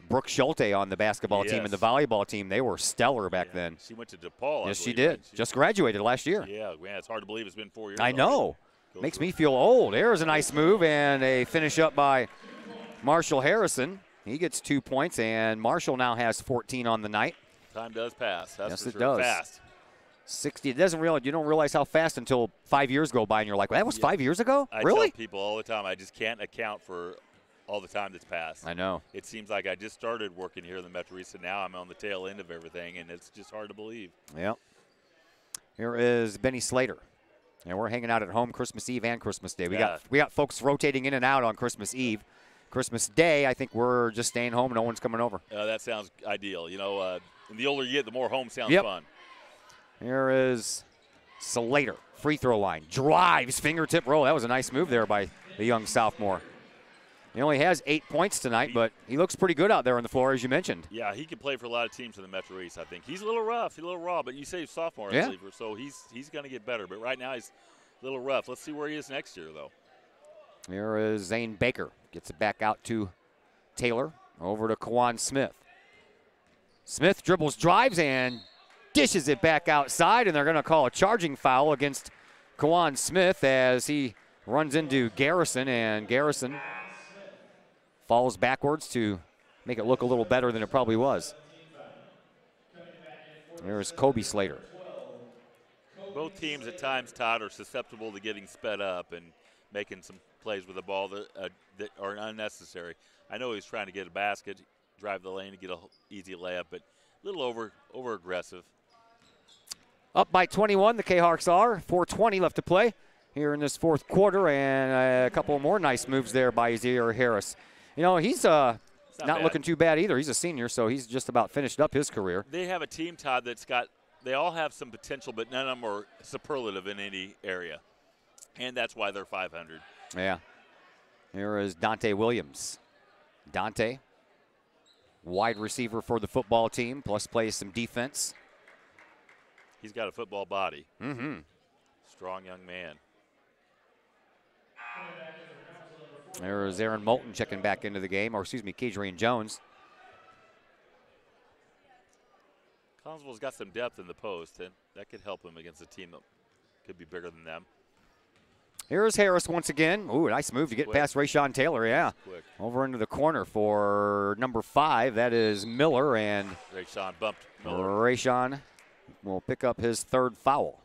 Brooke Schulte on the basketball team and the volleyball team. They were stellar back then. She went to DePaul. Yes, she did. Just graduated last year. Yeah, man, it's hard to believe it's been 4 years. I know. Makes me feel old. There's a nice move and a finish up by Marshall Harrison. He gets 2 points, and Marshall now has 14 on the night. Time does pass. That's yes, for it sure. does. Fast. 60. It doesn't realize, you don't realize how fast until 5 years go by, and you're like, well, that was 5 years ago? I Really? tell people all the time, I just can't account for all the time that's passed. I know. It seems like I just started working here in the Metro East, and now I'm on the tail end of everything, and it's just hard to believe. Yep. Here is Benny Slater. And we're hanging out at home Christmas Eve and Christmas Day. We got folks rotating in and out on Christmas Eve. Christmas Day, I think we're just staying home. No one's coming over. That sounds ideal. You know, the older you get, the more home sounds Yep. fun. Here is Slater. Free throw line. Drives. Fingertip roll. That was a nice move there by the young sophomore. He only has 8 points tonight, but he looks pretty good out there on the floor, as you mentioned. Yeah, he can play for a lot of teams in the Metro East, I think. He's a little rough, a little raw, but you say he's sophomore, I believe, so he's going to get better. But right now he's a little rough. Let's see where he is next year, though. Here is Zane Baker. Gets it back out to Taylor. Over to Kawan Smith. Smith dribbles, drives, and dishes it back outside, and they're going to call a charging foul against Kawan Smith as he runs into Garrison, and Garrison falls backwards to make it look a little better than it probably was. There's Kobe Slater. Both teams at times, Todd, are susceptible to getting sped up and making some plays with the ball that are unnecessary. I know he's trying to get a basket, drive the lane to get an easy layup, but a little over aggressive. Up by 21, the Kahawks are. 4:20 left to play here in this fourth quarter, and a couple more nice moves there by Zaire Harris. You know, he's not looking too bad either. He's a senior, so he's just about finished up his career. They have a team, Todd, they all have some potential, but none of them are superlative in any area. And that's why they're 500. Yeah. Here is Dante Williams. Dante, wide receiver for the football team, plus plays some defense. He's got a football body. Mm-hmm. Strong young man. There is Aaron Moulton checking back into the game, or excuse me, Kadrian Jones. Collinsville's got some depth in the post, and that could help him against a team that could be bigger than them. Here's Harris once again. Ooh, nice move to get past Rayshon Taylor, yeah. Quick. Over into the corner for number 5. That is Miller, and Rayshon bumped Miller. Rayshon will pick up his 3rd foul.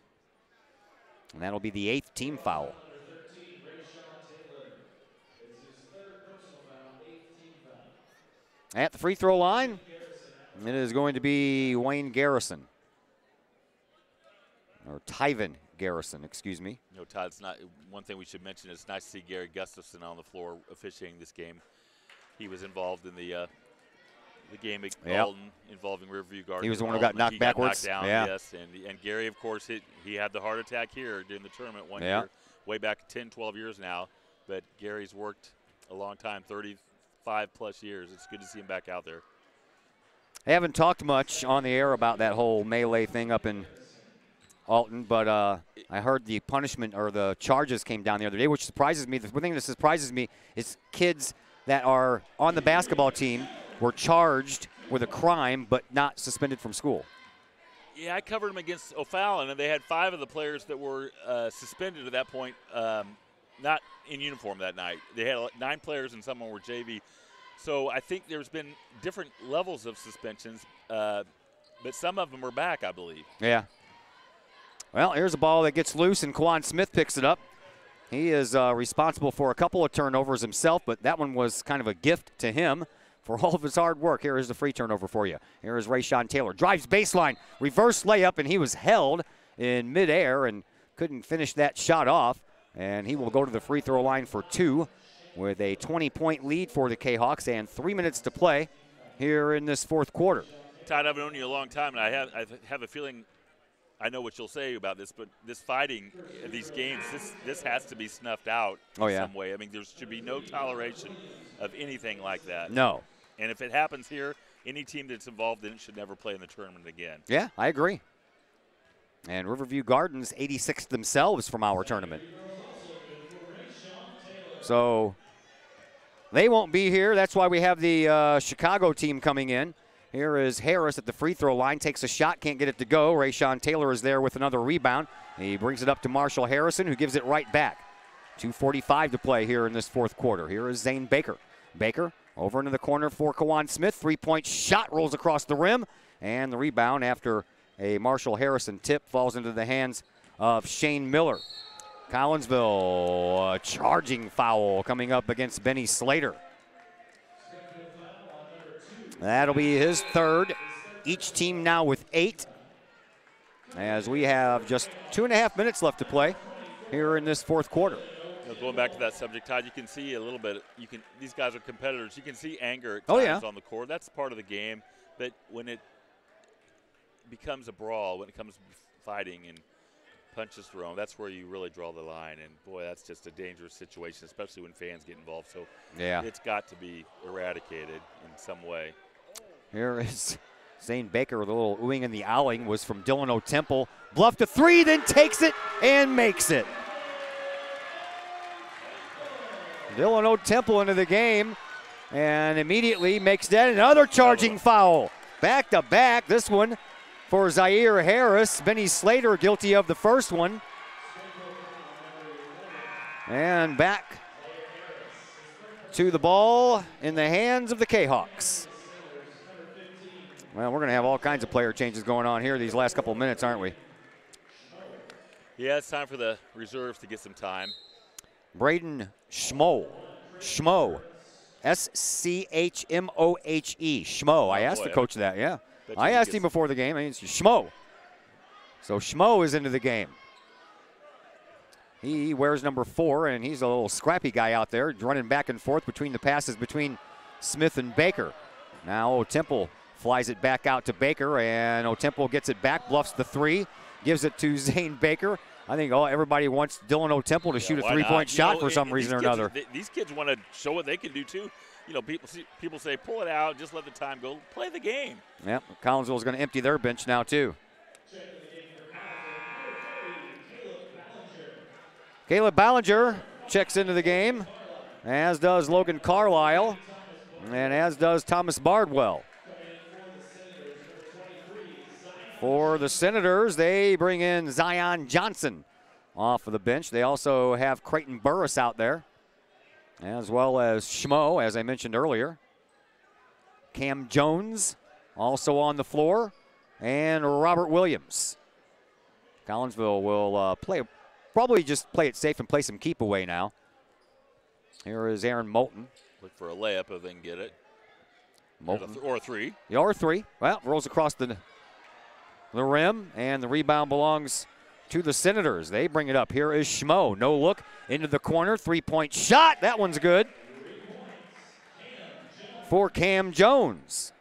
And that'll be the 8th team foul. At the free throw line, it is going to be Wayne Garrison. Or Tyven Garrison, excuse me. You know, Todd, one thing we should mention is it's nice to see Gary Gustafson on the floor officiating this game. he was involved in the game at Alton involving Riverview Gardens. He was the one who got knocked backwards. Knocked down, yes. And Gary, of course, he had the heart attack here during the tournament one year, way back 10, 12 years now. But Gary's worked a long time, 35-plus years. It's good to see him back out there. I haven't talked much on the air about that whole melee thing up in Alton, but I heard the punishment or the charges came down the other day, which surprises me. The one thing that surprises me is kids that are on the basketball team were charged with a crime but not suspended from school. Yeah, I covered them against O'Fallon, and they had 5 of the players that were suspended at that point, not in uniform that night. They had 9 players and some were JV. So I think there's been different levels of suspensions, but some of them are back, I believe. Yeah. Well, here's a ball that gets loose, and Kawan Smith picks it up. He is responsible for a couple of turnovers himself, but that one was kind of a gift to him for all of his hard work. Here is the free turnover for you. Here is Rayshawn Taylor. Drives baseline, reverse layup, and he was held in midair and couldn't finish that shot off. And he will go to the free throw line for 2 with a 20-point lead for the Kahawks and 3 minutes to play here in this fourth quarter. Todd, I've known you a long time, and I have a feeling I know what you'll say about this, but this fighting, these games, this has to be snuffed out in some way. I mean, there should be no toleration of anything like that. No. And if it happens here, any team that's involved in it should never play in the tournament again. Yeah, I agree. And Riverview Gardens 86th themselves from our tournament. So they won't be here. That's why we have the Chicago team coming in. Here is Harris at the free throw line, takes a shot, can't get it to go. Rayshawn Taylor is there with another rebound. He brings it up to Marshall Harrison, who gives it right back. 2:45 to play here in this fourth quarter. Here is Zane Baker. Baker over into the corner for Kawan Smith. Three-point shot rolls across the rim, and the rebound after a Marshall Harrison tip falls into the hands of Shane Miller. Collinsville, a charging foul coming up against Benny Slater. That'll be his third. Each team now with 8. As we have just 2.5 minutes left to play here in this fourth quarter. You know, going back to that subject, Todd, you can see a little bit. These guys are competitors. You can see anger at times on the court. That's part of the game. But when it becomes a brawl, when it comes to fighting and punches thrown, that's where you really draw the line. And boy, that's just a dangerous situation, especially when fans get involved. So it's got to be eradicated in some way. Here is Zane Baker with a little oohing and the owling was from Dylan O'Temple. Bluffed a 3, then takes it and makes it. Dylan O'Temple into the game and immediately makes that another charging foul. Back to back, this one for Zaire Harris. Benny Slater guilty of the first one. And back to the ball in the hands of the Kahawks. Well, we're going to have all kinds of player changes going on here these last couple of minutes, aren't we? Yeah, it's time for the reserves to get some time. Braden Schmoe. Schmoe. S-C-H-M-O-H-E. Schmoe. I asked the coach that, yeah. I asked him before the game. I mean, it's Schmoe. So Schmoe is into the game. He wears number 4, and he's a little scrappy guy out there, running back and forth between the passes between Smith and Baker. Now O'Temple flies it back out to Baker, and O'Temple gets it back, bluffs the 3, gives it to Zane Baker. I think everybody wants Dylan O'Temple to shoot a 3-point shot for some reason or another. These kids want to show what they can do too. You know, people say pull it out, just let the time go, play the game. Yep, Collinsville is going to empty their bench now too. Caleb Ballinger checks into the game, as does Logan Carlisle, and as does Thomas Bardwell. For the Senators, they bring in Zion Johnson off of the bench. They also have Creighton Burris out there, as well as Schmoe, as I mentioned earlier. Cam Jones also on the floor, and Robert Williams. Collinsville will probably just play it safe and play some keep away now. Here is Aaron Moulton. Look for a layup if they can get it. Moulton. Or a 3. Yeah, or 3. Well, rolls across the rim, and the rebound belongs to the Senators. They bring it up. Here is Schmoe. No look into the corner. 3-point shot. That one's good. for Cam Jones.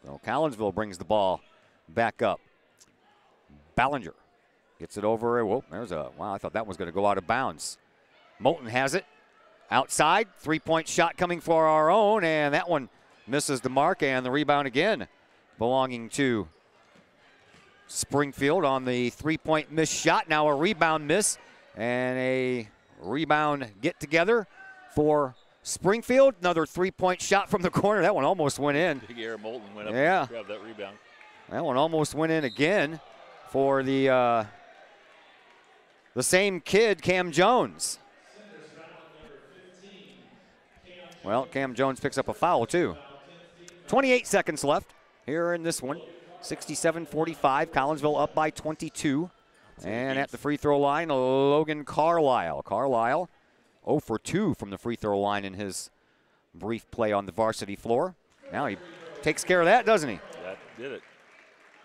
So Collinsville brings the ball back up. Ballinger gets it over. Whoa, wow, I thought that was going to go out of bounds. Moulton has it. Outside, three-point shot coming for our own, and that one misses the mark, and the rebound again belonging to Springfield on the three-point missed shot. Now a rebound miss and a rebound get together for Springfield. Another three-point shot from the corner. That one almost went in. Big Air Moulton went up and grabbed that rebound. That one almost went in again for the same kid, Cam Jones. Well, Cam Jones picks up a foul, too. 28 seconds left here in this one. 67-45, Collinsville up by 22. And at the free throw line, Logan Carlisle. Carlisle 0 for 2 from the free throw line in his brief play on the varsity floor. Now he takes care of that, doesn't he? That did it.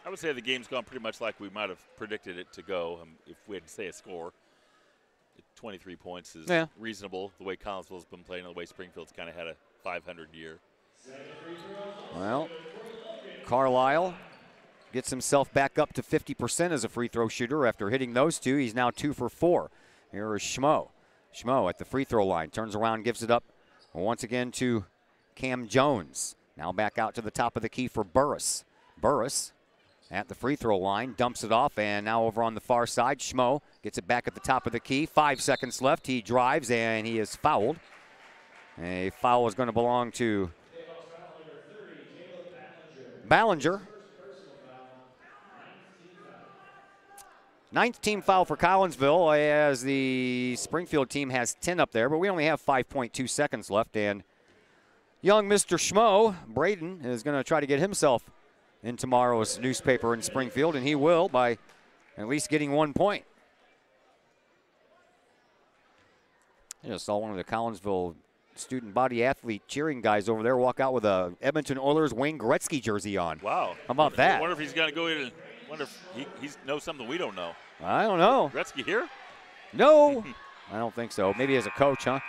I would say the game's gone pretty much like we might have predicted it to go if we had to say a score. 23 points is reasonable the way Collinsville's been playing and the way Springfield's kind of had a 500 year. Well, Carlisle gets himself back up to 50% as a free throw shooter after hitting those two. He's now 2 for 4. Here is Schmo. Schmo at the free throw line, turns around, gives it up once again to Cam Jones. Now back out to the top of the key for Burris. Burris at the free throw line, dumps it off, and now over on the far side, Schmo gets it back at the top of the key. 5 seconds left. He drives, and he is fouled. A foul is going to belong to Ballinger. 9th team foul for Collinsville, as the Springfield team has 10 up there, but we only have 5.2 seconds left, and young Mr. Schmo, Braden, is going to try to get himself in tomorrow's newspaper in Springfield, and he will by at least getting 1 point. I just saw one of the Collinsville student body athlete cheering guys over there walk out with a Edmonton Oilers Wayne Gretzky jersey on. Wow. How about that? I wonder if he's going to go in and wonder if he knows something we don't know. I don't know. Gretzky here? No, I don't think so. Maybe as a coach, huh?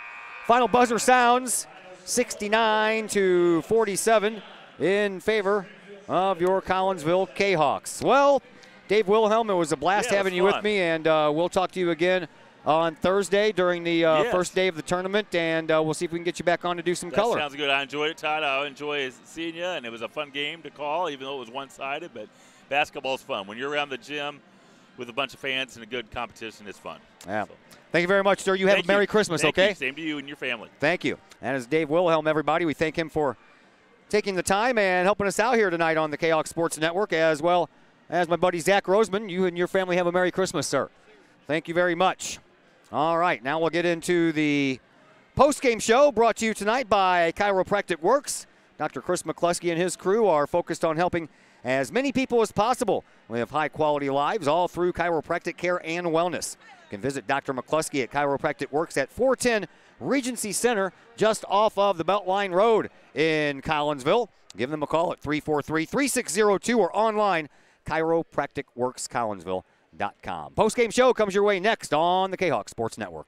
Final buzzer sounds 69-47 in favor of your Collinsville Kahawks. Well, Dave Wilhelm, it was a blast having you with me, and we'll talk to you again on Thursday during the first day of the tournament, and we'll see if we can get you back on to do some color. Sounds good. I enjoyed it, Todd. I enjoy seeing you, and it was a fun game to call, even though it was one-sided, but basketball's fun. When you're around the gym with a bunch of fans and a good competition, it's fun. Yeah. So. Thank you very much, sir. You have a Merry Christmas, thank okay? You. Same to you and your family. Thank you. And as Dave Wilhelm, everybody, we thank him for taking the time and helping us out here tonight on the Kahok Sports Network, as well as my buddy Zach Roseman. You and your family have a Merry Christmas, sir. Thank you very much. All right, now we'll get into the post-game show brought to you tonight by Chiropractic Works. Dr. Chris McCluskey and his crew are focused on helping as many people as possible live high-quality lives all through chiropractic care and wellness. You can visit Dr. McCluskey at Chiropractic Works at 410 Regency Center, just off of the Beltline Road in Collinsville. Give them a call at 343-3602 or online, chiropracticworkscollinsville.com. Post-game show comes your way next on the Kahok Sports Network.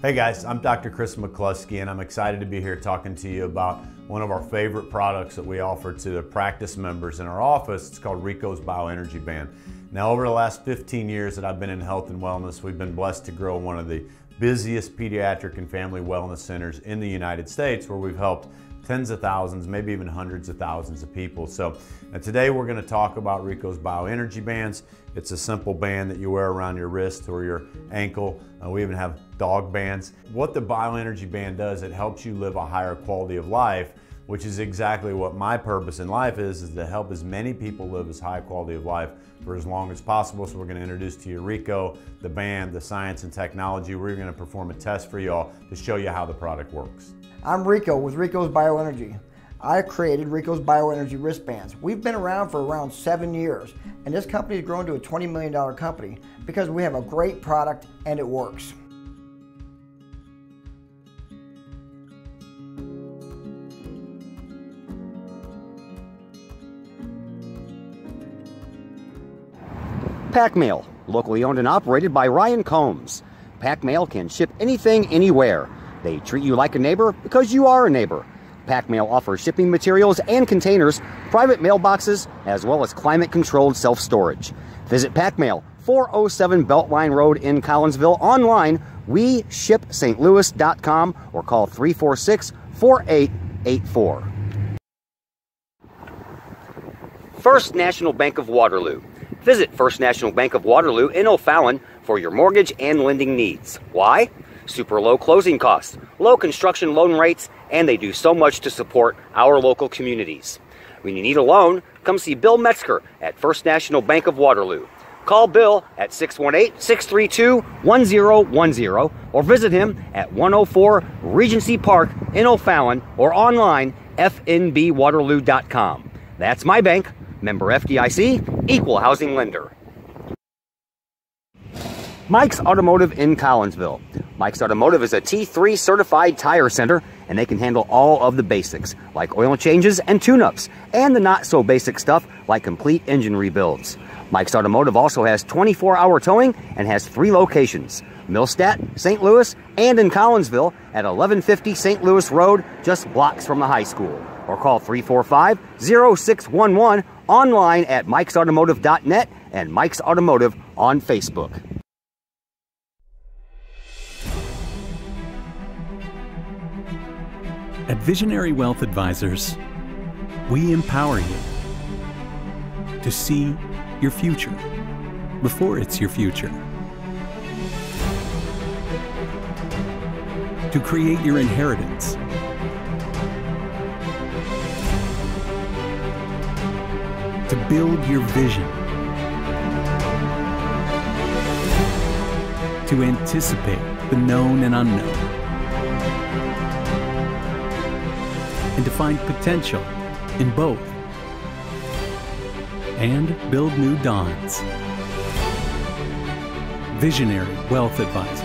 Hey guys, I'm Dr. Chris McCluskey, and I'm excited to be here talking to you about one of our favorite products that we offer to the practice members in our office. It's called Rico's Bioenergy Band. Now, over the last 15 years that I've been in health and wellness, we've been blessed to grow one of the busiest pediatric and family wellness centers in the United States, where we've helped tens of thousands, maybe even hundreds of thousands of people. So today we're going to talk about Rico's Bioenergy Bands. It's a simple band that you wear around your wrist or your ankle. We even have dog bands. What the Bioenergy Band does, it helps you live a higher quality of life, which is exactly what my purpose in life is to help as many people live as high quality of life for as long as possible. So we're going to introduce to you Rico, the band, the science and technology. We're going to perform a test for y'all to show you how the product works. I'm Rico with Rico's Bioenergy. I created Rico's Bioenergy wristbands. We've been around for around 7 years, and this company has grown to a $20 million company because we have a great product and it works. Pack meal. Locally owned and operated by Ryan Combs. Pack Mail can ship anything, anywhere. They treat you like a neighbor because you are a neighbor. Pack Mail offers shipping materials and containers, private mailboxes, as well as climate-controlled self-storage. Visit Pack Mail, 407 Beltline Road in Collinsville. Online, WeShipSt.Louis.com or call 346-4884. First National Bank of Waterloo. Visit First National Bank of Waterloo in O'Fallon for your mortgage and lending needs. Why? Super low closing costs, low construction loan rates, and they do so much to support our local communities. When you need a loan, come see Bill Metzger at First National Bank of Waterloo. Call Bill at 618-632-1010 or visit him at 104 Regency Park in O'Fallon or online fnbwaterloo.com. That's my bank, member FDIC, equal housing lender. Mike's Automotive in Collinsville. Mike's Automotive is a T3 certified tire center, and they can handle all of the basics, like oil changes and tune-ups, and the not-so-basic stuff, like complete engine rebuilds. Mike's Automotive also has 24-hour towing and has 3 locations, Millstadt, St. Louis, and in Collinsville at 1150 St. Louis Road, just blocks from the high school. Or call 345-0611, online at mikesautomotive.net and Mike's Automotive on Facebook. At Visionary Wealth Advisors, we empower you to see your future before it's your future, to create your inheritance, to build your vision, to anticipate the known and unknown, and to find potential in both, and build new dawns. Visionary Wealth Advisors.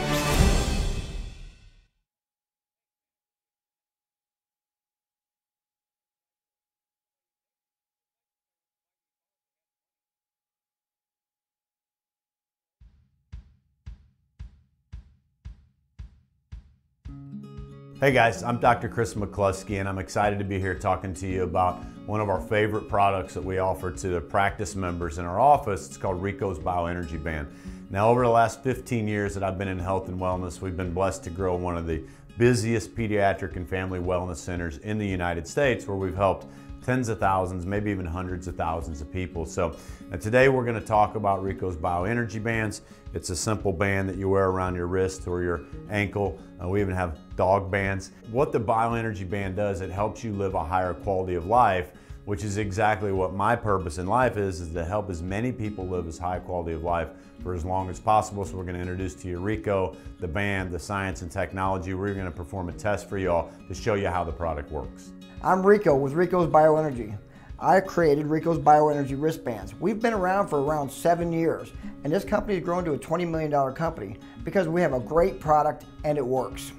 Hey guys, I'm Dr. Chris McCluskey, and I'm excited to be here talking to you about one of our favorite products that we offer to the practice members in our office. It's called Rico's Bioenergy Band. Now, over the last 15 years that I've been in health and wellness, we've been blessed to grow one of the busiest pediatric and family wellness centers in the United States, where we've helped tens of thousands, maybe even hundreds of thousands of people. So today we're going to talk about Rico's Bioenergy Bands. It's a simple band that you wear around your wrist or your ankle. We even have dog bands. What the Bioenergy Band does, it helps you live a higher quality of life, which is exactly what my purpose in life is to help as many people live as high quality of life for as long as possible. So we're going to introduce to you Rico, the band, the science and technology. We're going to perform a test for y'all to show you how the product works. I'm Rico with Rico's Bioenergy. I created Rico's Bioenergy wristbands. We've been around for around 7 years, and this company has grown to a $20 million company because we have a great product and it works.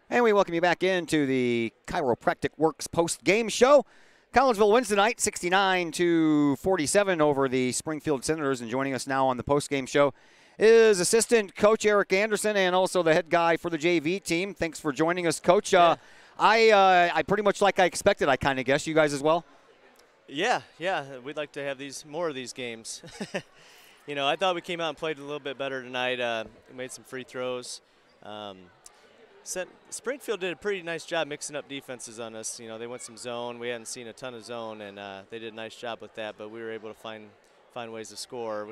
And we welcome you back into the Chiropractic Works post-game show. Collinsville wins tonight, 69-47 over the Springfield Senators. And joining us now on the post-game show is assistant coach Eric Anderson and also the head guy for the JV team. Thanks for joining us, Coach. I pretty much like I expected, I kind of guess. You guys as well? Yeah. We'd like to have more of these games. You know, I thought we came out and played a little bit better tonight. We made some free throws. Springfield did a pretty nice job mixing up defenses on us. You know, they went some zone. We hadn't seen a ton of zone, and they did a nice job with that, but we were able to find ways to score.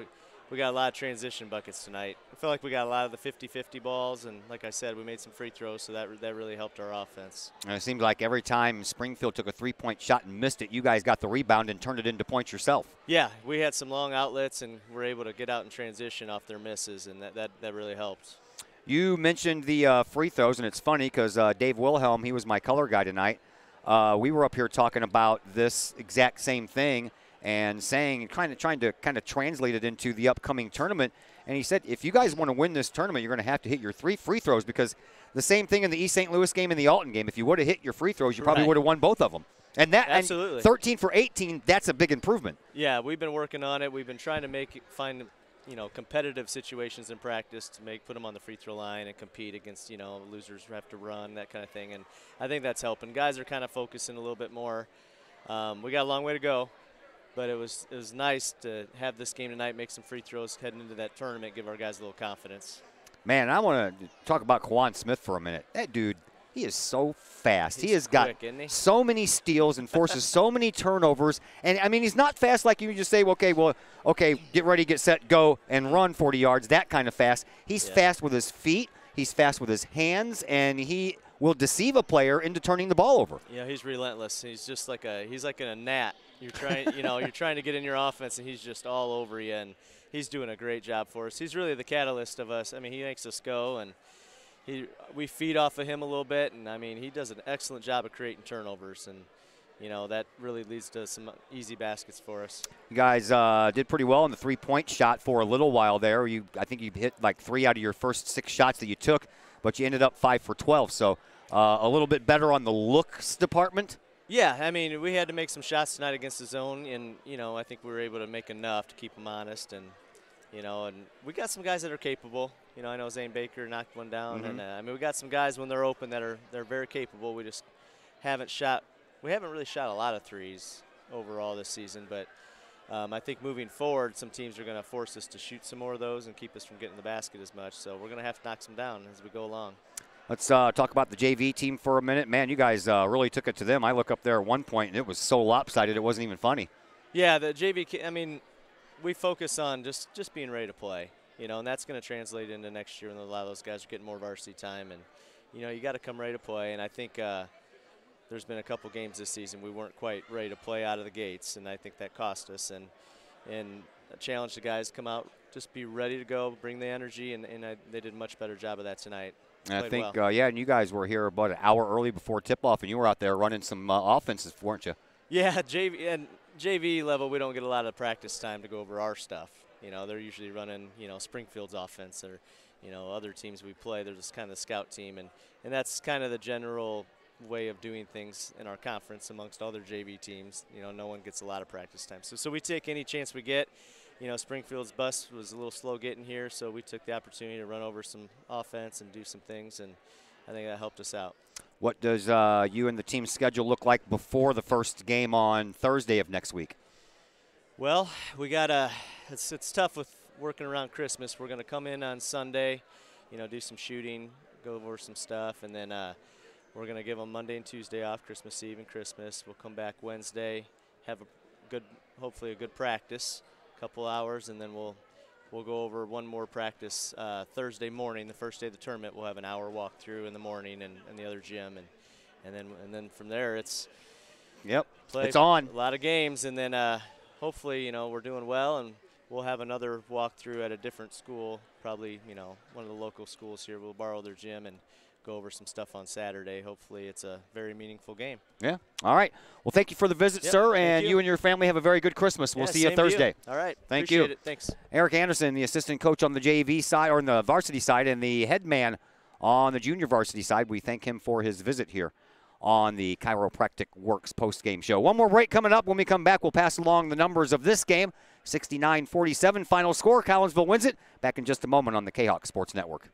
We got a lot of transition buckets tonight. I feel like we got a lot of the 50-50 balls, and like I said, we made some free throws, so that really helped our offense. And it seemed like every time Springfield took a three-point shot and missed it, you guys got the rebound and turned it into points yourself. Yeah, we had some long outlets, and were able to get out and transition off their misses, and that really helped. You mentioned the free throws, and it's funny because Dave Wilhelm, he was my color guy tonight. We were up here talking about this exact same thing and saying, trying to translate it into the upcoming tournament. And he said, if you guys want to win this tournament, you're going to have to hit your 3 free throws, because the same thing in the East St. Louis game and the Alton game. If you would have hit your free throws, you probably would have won both of them. And that, absolutely. And 13 for 18, that's a big improvement. Yeah, we've been working on it. We've been trying to find competitive situations in practice to put them on the free throw line and compete against, losers who have to run, that kind of thing. And I think that's helping. Guys are kind of focusing a little bit more. We got a long way to go, but it was nice to have this game tonight, make some free throws heading into that tournament, give our guys a little confidence. Man, I want to talk about Kawan Smith for a minute. That dude, he is so fast. He has got so many steals and forces so many turnovers. And, I mean, he's not fast like you just say, okay, get ready, get set, go, and run 40 yards, that kind of fast. He's fast with his feet. He's fast with his hands, and he will deceive a player into turning the ball over. Yeah, he's relentless. He's just like a gnat. You're trying, you're trying to get in your offense, and he's just all over you, and he's doing a great job for us. He's really the catalyst of us. I mean, he makes us go, and we feed off of him a little bit, and I mean, he does an excellent job of creating turnovers, and that really leads to some easy baskets for us. You guys did pretty well in the 3-point shot for a little while there. I think you hit like 3 out of your first 6 shots that you took, but you ended up 5 for 12. So a little bit better on the looks department. Yeah, I mean, we had to make some shots tonight against the zone, and I think we were able to make enough to keep them honest, and and we got some guys that are capable. I know Zane Baker knocked one down, and I mean, we got some guys when they're open that they're very capable. We just haven't really shot a lot of threes overall this season, but I think moving forward, some teams are going to force us to shoot some more of those and keep us from getting the basket as much. So we're going to have to knock some down as we go along. Let's talk about the JV team for a minute. Man, you guys really took it to them. I look up there at one point, and it was so lopsided it wasn't even funny. Yeah, the JV, I mean, we focus on just being ready to play, and that's going to translate into next year, and a lot of those guys are getting more varsity time, and, you got to come ready to play, and I think there's been a couple games this season we weren't quite ready to play out of the gates, and I think that cost us, and I challenge the guys to come out, just be ready to go, bring the energy, and they did a much better job of that tonight. And I think, yeah, and you guys were here about an hour early before tip-off, and you were out there running some offenses, weren't you? Yeah, JV level, we don't get a lot of practice time to go over our stuff. They're usually running, Springfield's offense or, other teams we play. They're just kind of the scout team, and that's kind of the general way of doing things in our conference amongst other JV teams. No one gets a lot of practice time. So we take any chance we get. Springfield's bus was a little slow getting here, so we took the opportunity to run over some offense and do some things, and I think that helped us out. What does you and the team's schedule look like before the first game on Thursday of next week? Well, we got it's tough with working around Christmas. We're going to come in on Sunday, do some shooting, go over some stuff, and then we're going to give them Monday and Tuesday off, Christmas Eve and Christmas. We'll come back Wednesday, have hopefully a good practice, a couple hours, and then we'll go over one more practice Thursday morning, the first day of the tournament. We'll have an hour walkthrough in the morning and the other gym, and then from there it's it's on. A lot of games, and then hopefully we're doing well, and we'll have another walkthrough at a different school, probably one of the local schools here. We'll borrow their gym and go over some stuff on Saturday. Hopefully it's a very meaningful game. Yeah. All right. Well, thank you for the visit, sir, and you and your family have a very good Christmas. We'll see you Thursday. All right. Thank you. Appreciate it. Thanks. Eric Anderson, the assistant coach on the JV side, or on the varsity side, and the head man on the junior varsity side. We thank him for his visit here on the Chiropractic Works postgame show. One more break coming up. When we come back, we'll pass along the numbers of this game. 69-47 final score. Collinsville wins it. Back in just a moment on the Kahok Sports Network.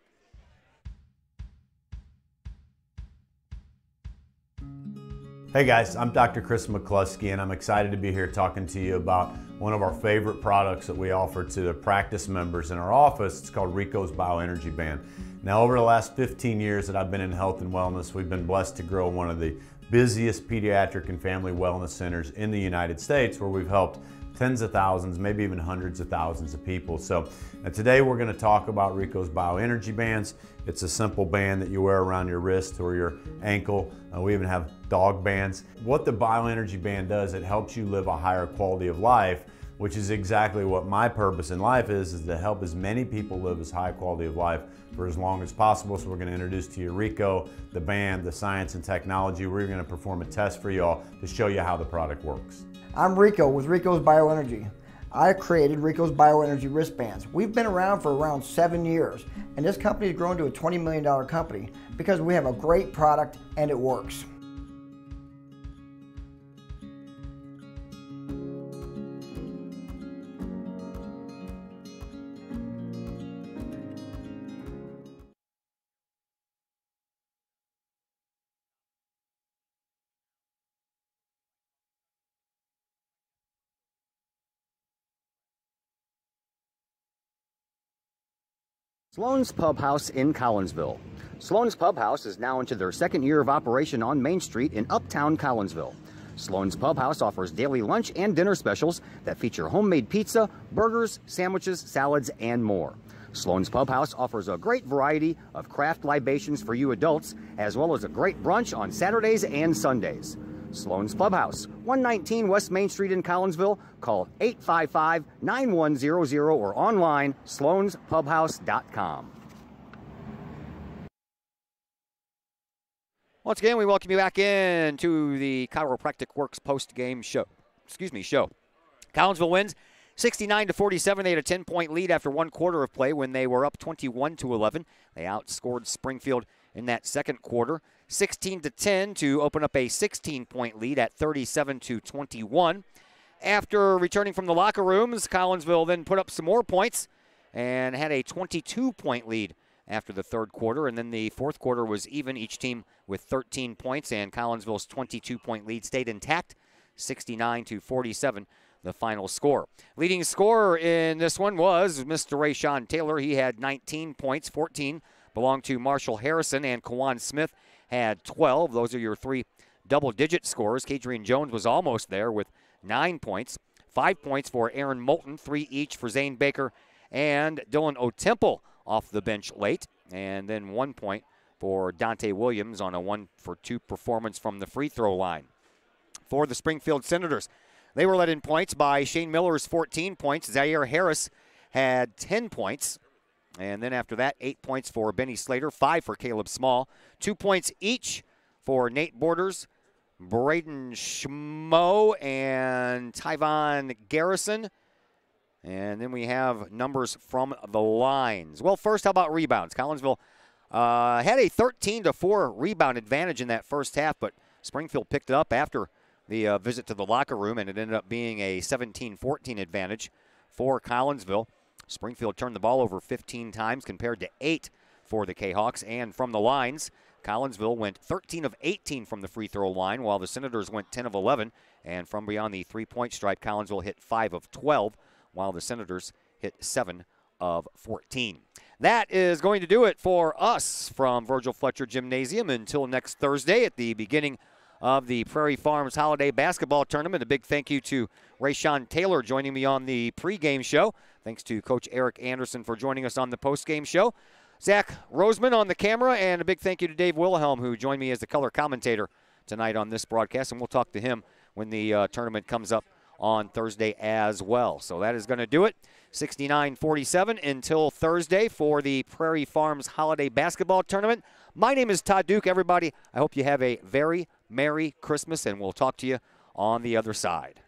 Hey guys, I'm Dr. Chris McCluskey, and I'm excited to be here talking to you about one of our favorite products that we offer to the practice members in our office. It's called Rico's Bioenergy Band. Now, over the last 15 years that I've been in health and wellness, we've been blessed to grow one of the busiest pediatric and family wellness centers in the United States, where we've helped tens of thousands, maybe even hundreds of thousands of people. So today we're going to talk about Rico's Bioenergy Bands. It's a simple band that you wear around your wrist or your ankle. We even have dog bands. What the Bioenergy Band does, it helps you live a higher quality of life, which is exactly what my purpose in life is to help as many people live as high quality of life for as long as possible. So we're going to introduce to you Rico, the band, the science and technology. We're going to perform a test for y'all to show you how the product works. I'm Rico with Rico's Bioenergy. I created Rico's Bioenergy wristbands. We've been around for around 7 years, and this company has grown to a $20 million company because we have a great product and it works. Sloan's Pub House in Collinsville. Sloan's Pub House is now into their second year of operation on Main Street in uptown Collinsville. Sloan's Pub House offers daily lunch and dinner specials that feature homemade pizza, burgers, sandwiches, salads, and more. Sloan's Pub House offers a great variety of craft libations for you adults, as well as a great brunch on Saturdays and Sundays. Sloan's Pub House, 119 West Main Street in Collinsville. Call 855-9100 or online, sloanspubhouse.com. Once again, we welcome you back into the Chiropractic Works post-game show. Collinsville wins 69-47. They had a 10-point lead after one quarter of play when they were up 21-11. They outscored Springfield in that second quarter, 16-10 to open up a 16-point lead at 37-21. After returning from the locker rooms, Collinsville then put up some more points and had a 22-point lead after the third quarter, and then the fourth quarter was even, each team with 13 points, and Collinsville's 22-point lead stayed intact, 69-47, the final score. Leading scorer in this one was Mr. Rayshawn Taylor. He had 19 points, 14 belonged to Marshall Harrison, and Kawan Smith had 12. Those are your three double-digit scores. Kadrian Jones was almost there with 9 points. 5 points for Aaron Moulton, 3 each for Zane Baker and Dylan O'Temple off the bench late. And then 1 point for Dante Williams on a 1-for-2 performance from the free throw line. For the Springfield Senators, they were led in points by Shane Miller's 14 points. Zaire Harris had 10 points. And then after that, 8 points for Benny Slater, 5 for Caleb Small, 2 points each for Nate Borders, Braden Schmo, and Tyvon Garrison. And then we have numbers from the lines. Well, first, how about rebounds? Collinsville had a 13-4 rebound advantage in that first half, but Springfield picked it up after the visit to the locker room, and it ended up being a 17-14 advantage for Collinsville. Springfield turned the ball over 15 times compared to 8 for the Kahawks. And from the lines, Collinsville went 13 of 18 from the free throw line, while the Senators went 10 of 11. And from beyond the three-point stripe, Collinsville hit 5 of 12, while the Senators hit 7 of 14. That is going to do it for us from Virgil Fletcher Gymnasium until next Thursday at the beginning of the Prairie Farms Holiday Basketball Tournament. A big thank you to Rayshawn Taylor joining me on the pregame show. Thanks to Coach Eric Anderson for joining us on the postgame show. Zach Roseman on the camera, and a big thank you to Dave Wilhelm, who joined me as the color commentator tonight on this broadcast, and we'll talk to him when the tournament comes up on Thursday as well. So that is going to do it. 69-47 until Thursday for the Prairie Farms Holiday Basketball Tournament. My name is Todd Duke, everybody. I hope you have a very Merry Christmas, and we'll talk to you on the other side.